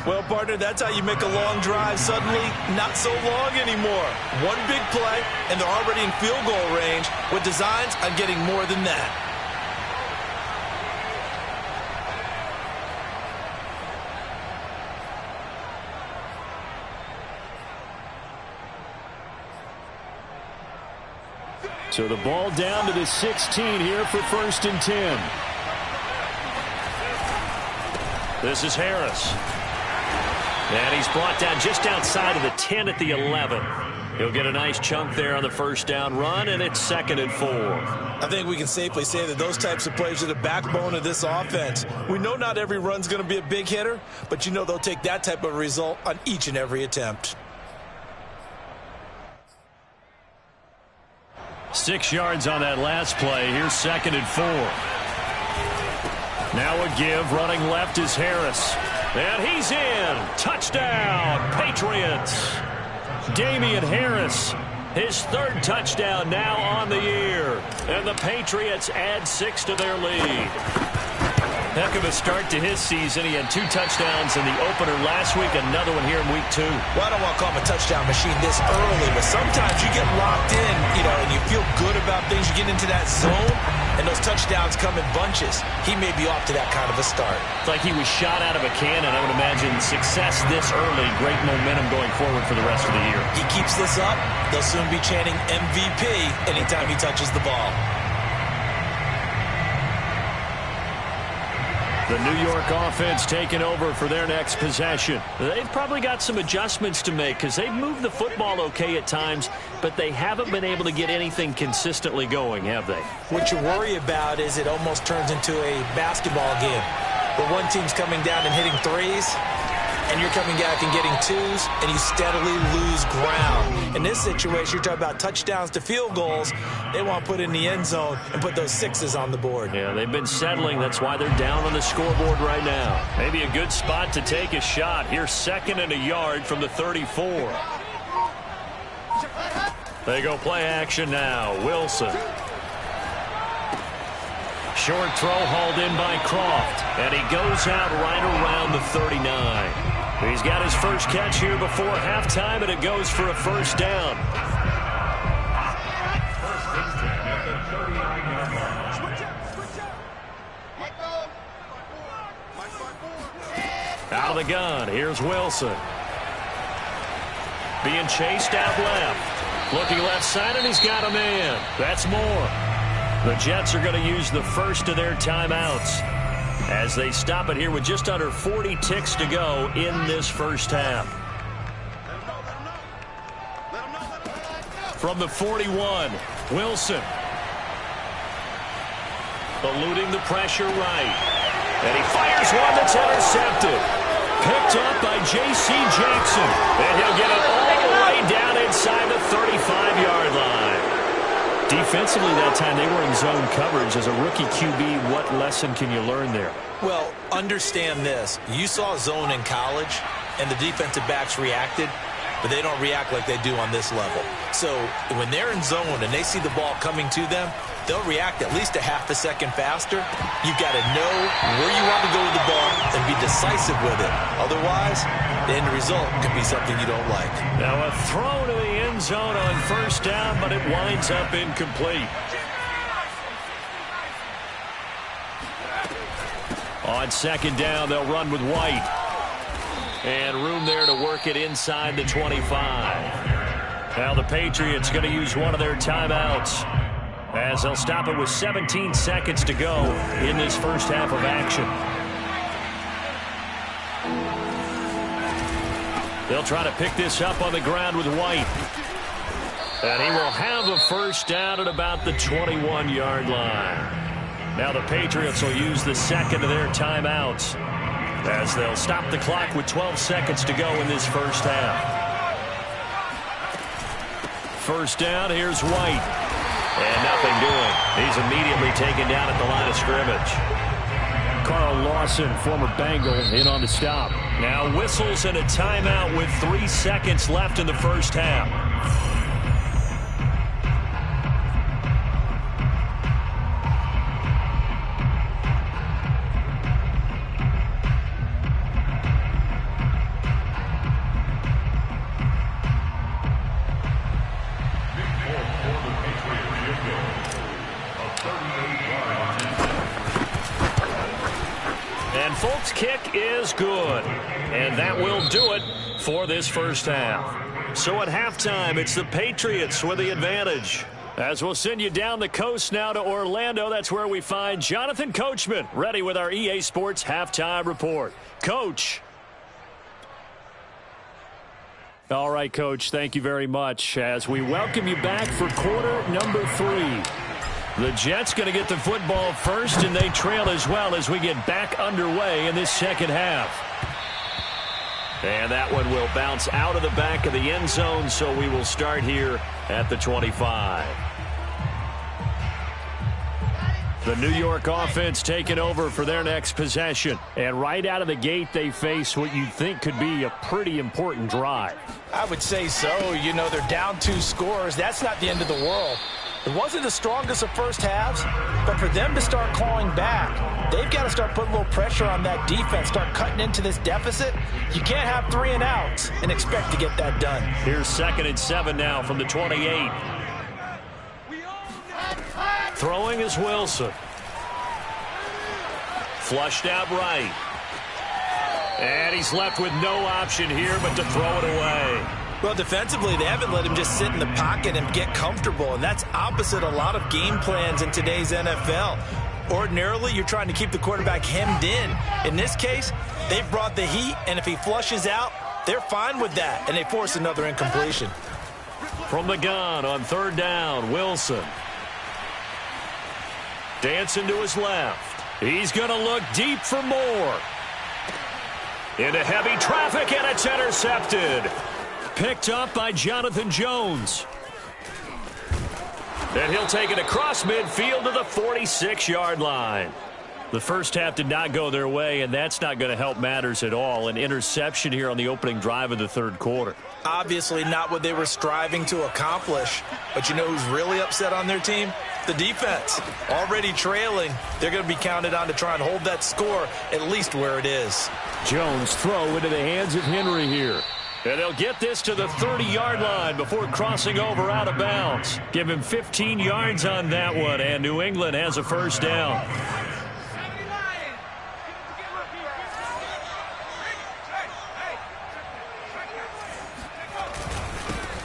Well, partner, that's how you make a long drive suddenly not so long anymore. One big play, and they're already in field goal range with designs on getting more than that. So the ball down to the 16 here for 1st and 10. This is Harris. And he's brought down just outside of the 10 at the 11. He'll get a nice chunk there on the first down run, and it's 2nd and 4. I think we can safely say that those types of plays are the backbone of this offense. We know not every run's going to be a big hitter, but you know they'll take that type of result on each and every attempt. 6 yards on that last play. Here's 2nd and 4. Now a give. Running left is Harris. And he's in. Touchdown, Patriots. Damian Harris, his 3rd touchdown now on the year. And the Patriots add 6 to their lead. Heck of a start to his season. He had 2 touchdowns in the opener last week, another one here in week 2. Well, I don't want to call him a touchdown machine this early, but sometimes you get locked in, and you feel good about things. You get into that zone, and those touchdowns come in bunches. He may be off to that kind of a start. It's like he was shot out of a cannon. I would imagine success this early, great momentum going forward for the rest of the year. He keeps this up, they'll soon be chanting MVP anytime he touches the ball. The New York offense taking over for their next possession. They've probably got some adjustments to make because they've moved the football okay at times, but they haven't been able to get anything consistently going, have they? What you worry about is it almost turns into a basketball game where one team's coming down and hitting threes, and you're coming back and getting twos, and you steadily lose ground. In this situation, you're talking about touchdowns to field goals. They want to put in the end zone and put those sixes on the board. Yeah, they've been settling. That's why they're down on the scoreboard right now. Maybe a good spot to take a shot. Here's 2nd and a yard from the 34. They go play action now. Wilson. Short throw hauled in by Croft, and he goes out right around the 39. He's got his first catch here before halftime, and it goes for a first down. Out of the gun, here's Wilson. Being chased out left. Looking left side, and he's got a man. That's more. The Jets are going to use the first of their timeouts as they stop it here with just under 40 ticks to go in this first half. From the 41, Wilson. Eluding the pressure right. And he fires one that's intercepted. Picked up by J.C. Jackson. And he'll get it all the way down inside the 35-yard line. Defensively that time, they were in zone coverage. As a rookie QB, what lesson can you learn there? Well, understand this. You saw zone in college, and the defensive backs reacted, but they don't react like they do on this level. So when they're in zone and they see the ball coming to them, they'll react at least a half a second faster. You've got to know where you want to go with the ball and be decisive with it. Otherwise, the end result could be something you don't like. Now a throw to the end zone on first down, but it winds up incomplete. On second down, they'll run with White. And room there to work it inside the 25. Now the Patriots going to use one of their timeouts as they'll stop it with 17 seconds to go in this first half of action. They'll try to pick this up on the ground with White. And he will have a first down at about the 21-yard line. Now the Patriots will use the second of their timeouts as they'll stop the clock with 12 seconds to go in this first half. First down, here's White. And nothing doing. He's immediately taken down at the line of scrimmage. Carl Lawson, former Bengal, in on the stop. Now whistles and a timeout with 3 seconds left in the first half. Folks, kick is good. And that will do it for this first half. So at halftime, it's the Patriots with the advantage. As we'll send you down the coast now to Orlando, that's where we find Jonathan Coachman, ready with our EA Sports Halftime Report. Coach. All right, Coach, thank you very much as we welcome you back for quarter number 3. The Jets going to get the football first, and they trail as well as we get back underway in this second half. And that one will bounce out of the back of the end zone, so we will start here at the 25. The New York offense taking over for their next possession. And right out of the gate, they face what you'd think could be a pretty important drive. I would say so. You know, they're down 2 scores. That's not the end of the world. It wasn't the strongest of first halves, but for them to start clawing back, they've got to start putting a little pressure on that defense, start cutting into this deficit. You can't have 3 and outs and expect to get that done. Here's 2nd and 7 now from the 28. Throwing is Wilson. Flushed out right. And he's left with no option here but to throw it away. Well, defensively, they haven't let him just sit in the pocket and get comfortable, and that's opposite a lot of game plans in today's NFL. Ordinarily, you're trying to keep the quarterback hemmed in. In this case, they've brought the heat, and if he flushes out, they're fine with that, and they force another incompletion. From the gun on 3rd down, Wilson. Dancing to his left. He's going to look deep for more. Into heavy traffic, and it's intercepted. Picked up by Jonathan Jones. And he'll take it across midfield to the 46-yard line. The first half did not go their way, and that's not going to help matters at all. An interception here on the opening drive of the 3rd quarter. Obviously not what they were striving to accomplish. But you know who's really upset on their team? The defense. Already trailing. They're going to be counted on to try and hold that score at least where it is. Jones throw into the hands of Henry here. And he'll get this to the 30-yard line before crossing over out of bounds. Give him 15 yards on that one, and New England has a first down.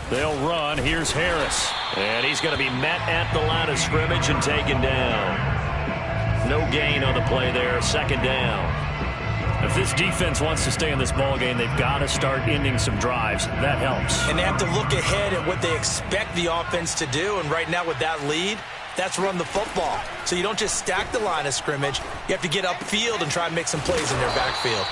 They'll run. Here's Harris. And he's going to be met at the line of scrimmage and taken down. No gain on the play there. 2nd down. If this defense wants to stay in this ballgame, they've got to start ending some drives. That helps. And they have to look ahead at what they expect the offense to do. And right now with that lead, that's run the football. So you don't just stack the line of scrimmage. You have to get upfield and try and make some plays in their backfield.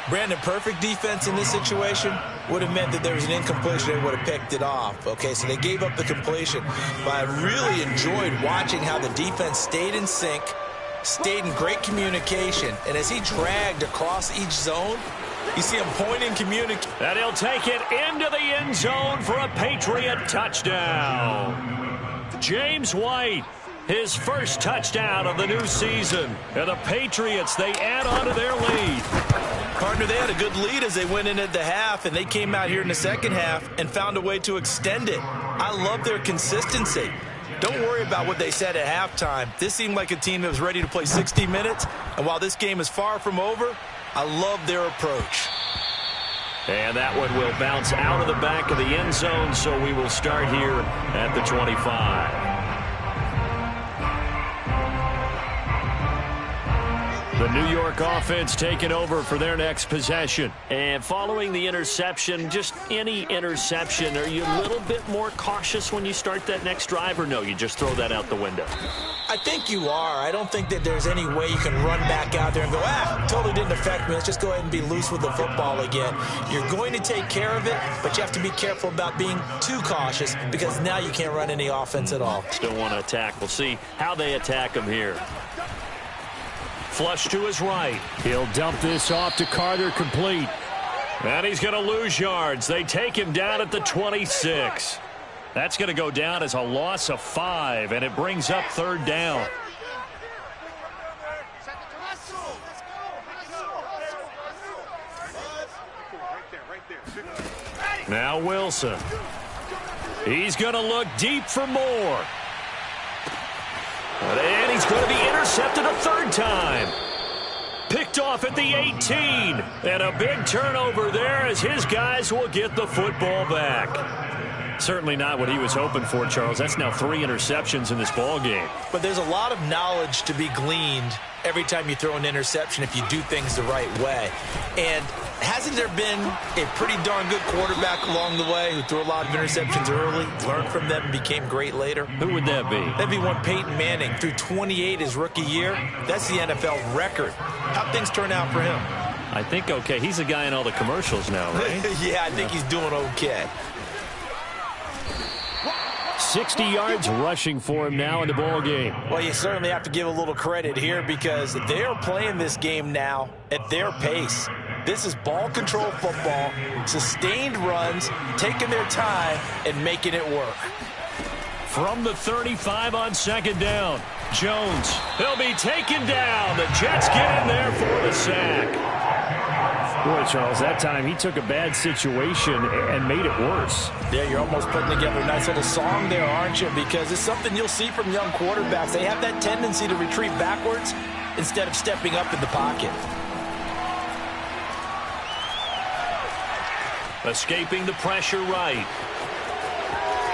Brandon, perfect defense in this situation would have meant that there was an incompletion. They would have picked it off. Okay, so they gave up the completion. But I really enjoyed watching how the defense stayed in sync, stayed in great communication, and as he dragged across each zone, you see him pointing, communicating. And he'll take it into the end zone for a Patriot touchdown. James White, his first touchdown of the new season. And the Patriots, they add on to their lead. Partner, they had a good lead as they went in at the half, and they came out here in the second half and found a way to extend it. I love their consistency. Don't worry about what they said at halftime. This seemed like a team that was ready to play 60 minutes, and while this game is far from over, I love their approach. And that one will bounce out of the back of the end zone, so we will start here at the 25. The New York offense taking over for their next possession. And following the interception, just any interception, are you a little bit more cautious when you start that next drive, or no, you just throw that out the window? I think you are. I don't think that there's any way you can run back out there and go, totally didn't affect me. Let's just go ahead and be loose with the football again. You're going to take care of it, but you have to be careful about being too cautious because now you can't run any offense at all. Still want to attack. We'll see how they attack him here. Flush to his right. He'll dump this off to Carter, complete. And he's going to lose yards. They take him down at the 26. That's going to go down as a loss of 5, and it brings up 3rd down. Now Wilson. He's going to look deep for more. And he's going to be intercepted a 3rd time. Picked off at the 18. And a big turnover there as his guys will get the football back. Certainly not what he was hoping for, Charles. That's now 3 interceptions in this ball game. But there's a lot of knowledge to be gleaned every time you throw an interception if you do things the right way. And hasn't there been a pretty darn good quarterback along the way who threw a lot of interceptions early, learned from them, and became great later? Who would that be? That'd be one Peyton Manning. Threw 28 his rookie year. That's the NFL record. How'd things turn out for him? I think okay. He's a guy in all the commercials now, right? Yeah, I think he's doing okay. 60 yards rushing for him now in the ball game. Well, you certainly have to give a little credit here because they're playing this game now at their pace. This is ball control football, sustained runs, taking their time and making it work. From the 35 on 2nd down, Jones. He'll be taken down. The Jets get in there for the sack. Boy, Charles, that time he took a bad situation and made it worse. Yeah, you're almost putting together a nice little song there, aren't you? Because it's something you'll see from young quarterbacks. They have that tendency to retreat backwards instead of stepping up in the pocket. Escaping the pressure right.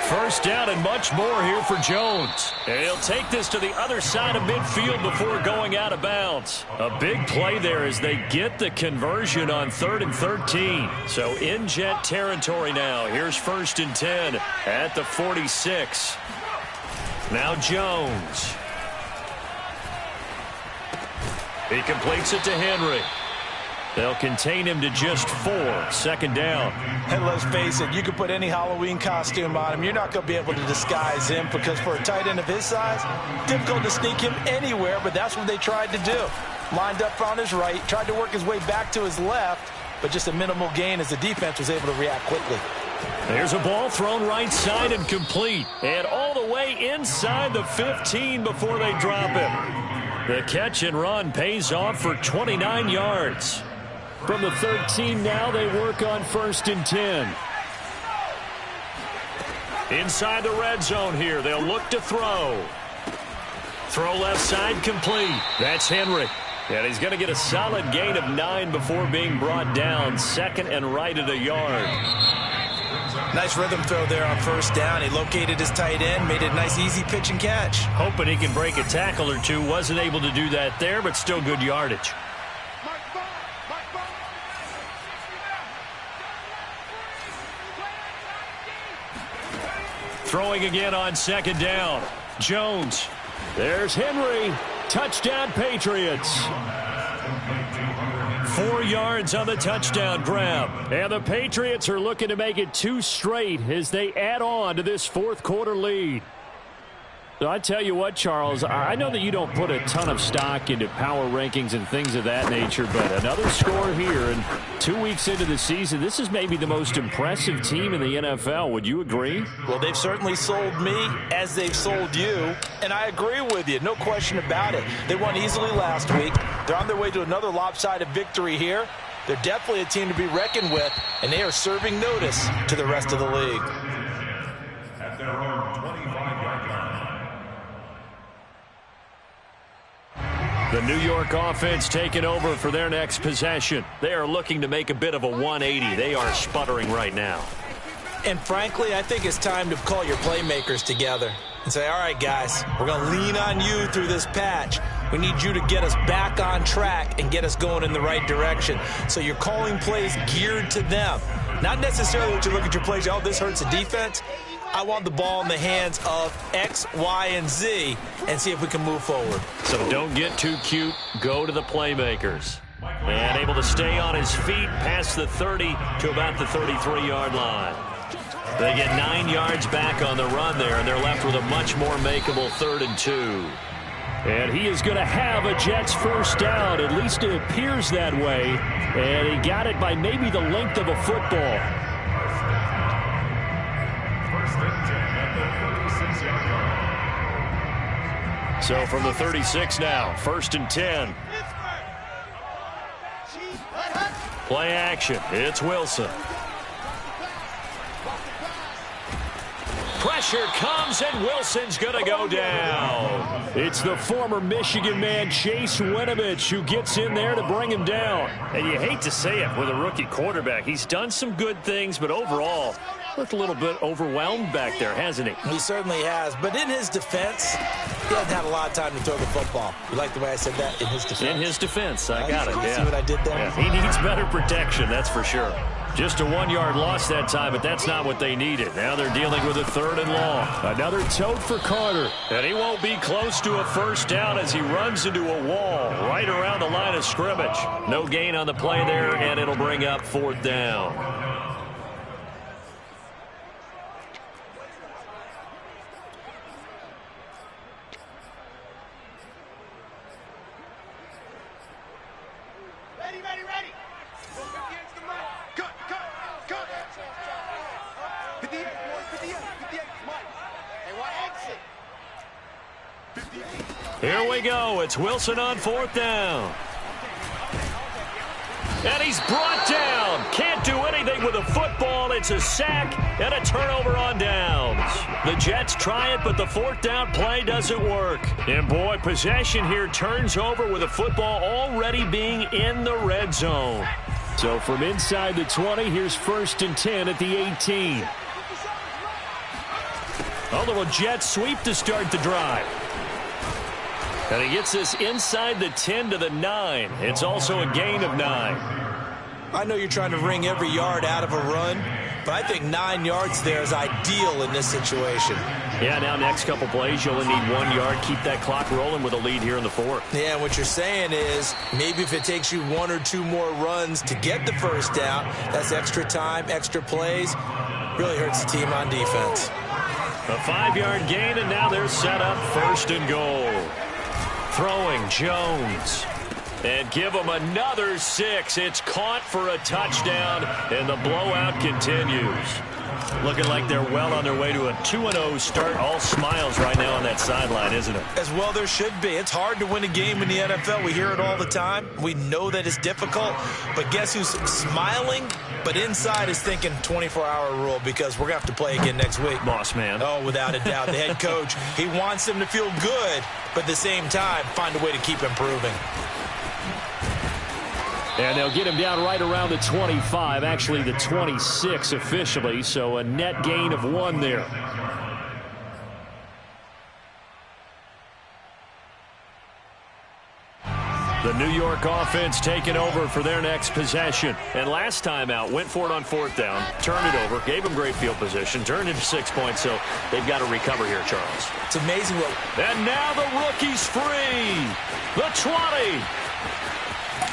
First down and much more here for Jones. And he'll take this to the other side of midfield before going out of bounds. A big play there as they get the conversion on 3rd and 13. So in Jet territory now. Here's 1st and 10 at the 46. Now Jones. He completes it to Henry. They'll contain him to just 4. 2nd down. And let's face it, you can put any Halloween costume on him. You're not going to be able to disguise him because for a tight end of his size, difficult to sneak him anywhere, but that's what they tried to do. Lined up on his right, tried to work his way back to his left, but just a minimal gain as the defense was able to react quickly. There's a ball thrown right side and complete. And all the way inside the 15 before they drop him. The catch and run pays off for 29 yards. From the 13 now, they work on 1st and 10. Inside the red zone here, they'll look to throw. Throw left side complete. That's Henry. And he's going to get a solid gain of 9 before being brought down. 2nd and right at a yard. Nice rhythm throw there on 1st down. He located his tight end, made it a nice easy pitch and catch. Hoping he can break a tackle or two. Wasn't able to do that there, but still good yardage. Throwing again on 2nd down. Jones. There's Henry. Touchdown Patriots. 4 yards on the touchdown grab. And the Patriots are looking to make it 2 straight as they add on to this 4th quarter lead. So I tell you what, Charles, I know that you don't put a ton of stock into power rankings and things of that nature, but another score here, and 2 weeks into the season, this is maybe the most impressive team in the NFL. Would you agree? Well, they've certainly sold me as they've sold you, and I agree with you. No question about it. They won easily last week. They're on their way to another lopsided victory here. They're definitely a team to be reckoned with, and they are serving notice to the rest of the league. At their own 25-yard line. The New York offense taking over for their next possession. They are looking to make a bit of a 180. They are sputtering right now. And frankly, I think it's time to call your playmakers together and say, all right, guys, we're going to lean on you through this patch. We need you to get us back on track and get us going in the right direction. So you're calling plays geared to them. Not necessarily that you look at your plays, oh, this hurts the defense. I want the ball in the hands of X, Y, and Z and see if we can move forward. So don't get too cute. Go to the playmakers. And able to stay on his feet past the 30 to about the 33-yard line. They get 9 yards back on the run there, and they're left with a much more makeable 3rd and 2. And he is going to have a Jets first down. At least it appears that way. And he got it by maybe the length of a football. So from the 36 now, 1st and 10. Play action. It's Wilson. Pressure comes, and Wilson's going to go down. It's the former Michigan man, Chase Winovich, who gets in there to bring him down. And you hate to say it with a rookie quarterback. He's done some good things, but overall, looked a little bit overwhelmed back there, hasn't he? He certainly has. But in his defense, he hasn't had a lot of time to throw the football. You like the way I said that? In his defense? In his defense. I got it, yeah. See what I did there? Yeah, he needs better protection, that's for sure. Just a 1-yard loss that time, but that's not what they needed. Now they're dealing with a 3rd and long. Another tote for Carter. And he won't be close to a first down as he runs into a wall right around the line of scrimmage. No gain on the play there, and it'll bring up 4th down. Here we go. It's Wilson on 4th down. And he's brought down. Can't do anything with a football. It's a sack and a turnover on downs. The Jets try it, but the 4th down play doesn't work. And boy, possession here turns over with a football already being in the red zone. So from inside the 20, here's 1st and 10 at the 18. A little jet sweep to start the drive. And he gets this inside the 10 to the 9. It's also a gain of 9. I know you're trying to wring every yard out of a run, but I think 9 yards there is ideal in this situation. Yeah, now next couple plays, you only need 1 yard. Keep that clock rolling with a lead here in the 4th. Yeah, and what you're saying is maybe if it takes you 1 or 2 more runs to get the first down, that's extra time, extra plays. Really hurts the team on defense. A 5-yard gain, and now they're set up 1st and goal. Throwing Jones. And give them another 6. It's caught for a touchdown, and the blowout continues. Looking like they're well on their way to a 2-0 start. All smiles right now on that sideline, isn't it? As well there should be. It's hard to win a game in the NFL. We hear it all the time. We know that it's difficult. But guess who's smiling? But inside is thinking 24-hour rule because we're going to have to play again next week. Boss man. Oh, without a doubt. The head coach, he wants them to feel good, but at the same time, find a way to keep improving. And they'll get him down right around the 25, actually the 26 officially, so a net gain of 1 there. The New York offense taking over for their next possession. And last time out, went for it on 4th down, turned it over, gave them great field position, turned into 6 points, so they've got to recover here, Charles. It's amazing what... And now the rookie's free. The 20.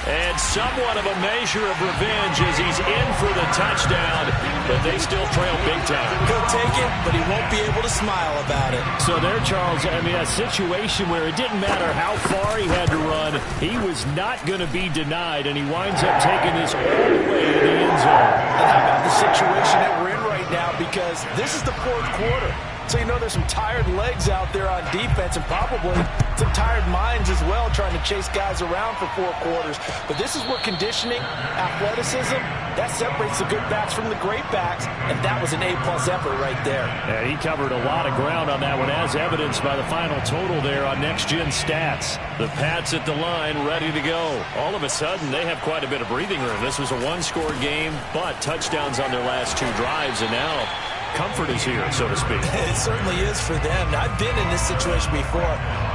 And somewhat of a measure of revenge as he's in for the touchdown, but they still trail big time. He'll take it, but he won't be able to smile about it. So there, Charles, I mean, a situation where it didn't matter how far he had to run, he was not going to be denied, and he winds up taking this all the way to the end zone. And how about the situation that we're in right now, because this is the 4th quarter. So you know there's some tired legs out there on defense and probably some tired minds as well trying to chase guys around for 4 quarters. But this is where conditioning, athleticism, that separates the good backs from the great backs, and that was an A-plus effort right there. Yeah, he covered a lot of ground on that one, as evidenced by the final total there on next-gen stats. The Pats at the line ready to go. All of a sudden, they have quite a bit of breathing room. This was a 1-score game, but touchdowns on their last 2 drives, and now comfort is here, so to speak. It certainly is for them. I've been in this situation before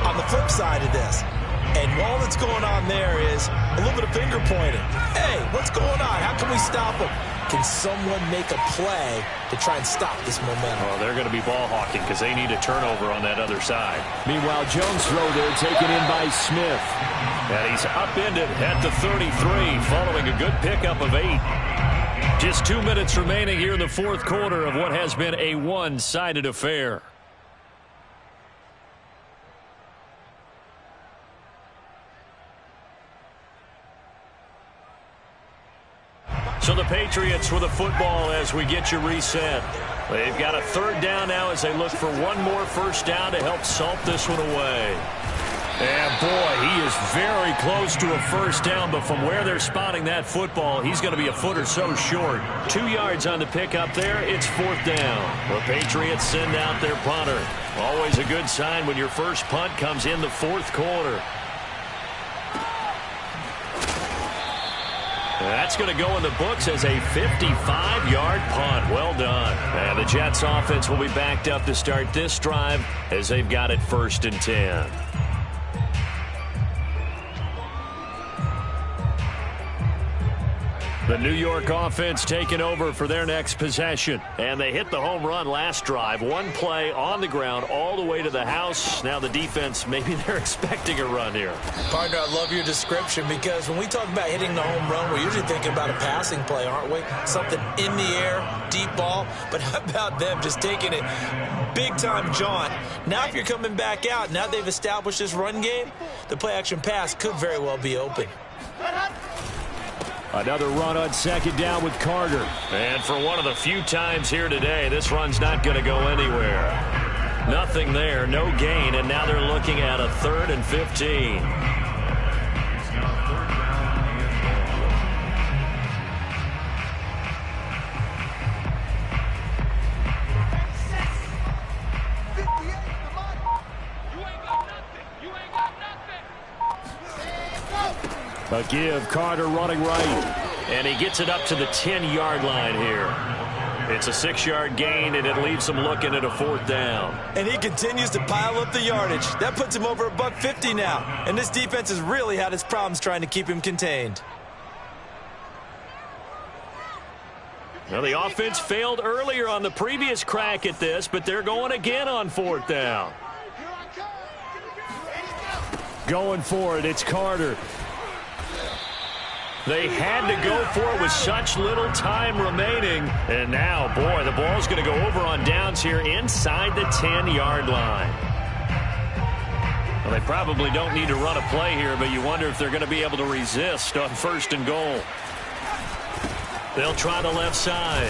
on the flip side of this. And all that's going on there is a little bit of finger pointing. Hey, what's going on? How can we stop them? Can someone make a play to try and stop this momentum? Oh, they're going to be ball hawking because they need a turnover on that other side. Meanwhile, Jones' throw there taken in by Smith. And he's upended at the 33 following a good pickup of 8. Just 2 minutes remaining here in the 4th quarter of what has been a one-sided affair. So the Patriots with the football as we get you reset. They've got a 3rd down now as they look for 1 more first down to help salt this one away. And boy, he is very close to a first down, but from where they're spotting that football, he's going to be a foot or so short. 2 yards on the pickup there. It's 4th down. The Patriots send out their punter. Always a good sign when your first punt comes in the 4th quarter. That's going to go in the books as a 55-yard punt. Well done. And the Jets offense will be backed up to start this drive as they've got it 1st and 10. The New York offense taking over for their next possession. And they hit the home run last drive. 1 play on the ground all the way to the house. Now the defense, maybe they're expecting a run here. Partner, I love your description because when we talk about hitting the home run, we're usually thinking about a passing play, aren't we? Something in the air, deep ball. But how about them just taking it big-time jaunt? Now if you're coming back out, now they've established this run game, the play-action pass could very well be open. Another run on 2nd down with Carter. And for one of the few times here today, this run's not going to go anywhere. Nothing there, no gain, and now they're looking at a 3rd and 15. A give, Carter running right. And he gets it up to the 10-yard line here. It's a 6-yard gain, and it leaves them looking at a 4th down. And he continues to pile up the yardage. That puts him over $150 now. And this defense has really had its problems trying to keep him contained. Well, the offense failed earlier on the previous crack at this, but they're going again on 4th down. Going for it, it's Carter. They had to go for it with such little time remaining. And now, boy, the ball's going to go over on downs here inside the 10-yard line. Well, they probably don't need to run a play here, but you wonder if they're going to be able to resist on 1st and goal. They'll try the left side.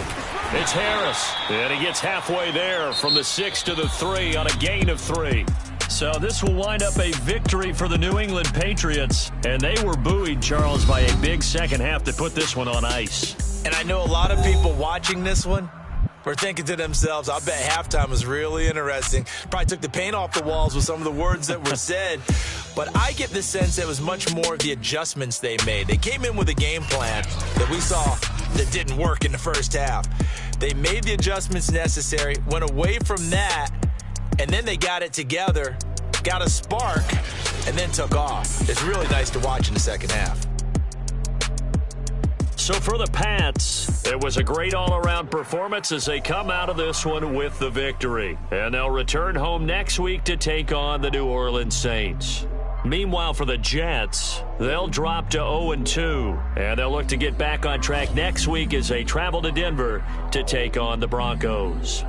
It's Harris. And he gets halfway there from the 6 to the 3 on a gain of 3. So this will wind up a victory for the New England Patriots. And they were buoyed, Charles, by a big second half to put this one on ice. And I know a lot of people watching this one were thinking to themselves, I bet halftime was really interesting. Probably took the paint off the walls with some of the words that were said. But I get the sense that it was much more of the adjustments they made. They came in with a game plan that we saw that didn't work in the first half. They made the adjustments necessary, went away from that, and then they got it together, got a spark, and then took off. It's really nice to watch in the second half. So for the Pats, it was a great all-around performance as they come out of this one with the victory. And they'll return home next week to take on the New Orleans Saints. Meanwhile, for the Jets, they'll drop to 0-2, and they'll look to get back on track next week as they travel to Denver to take on the Broncos.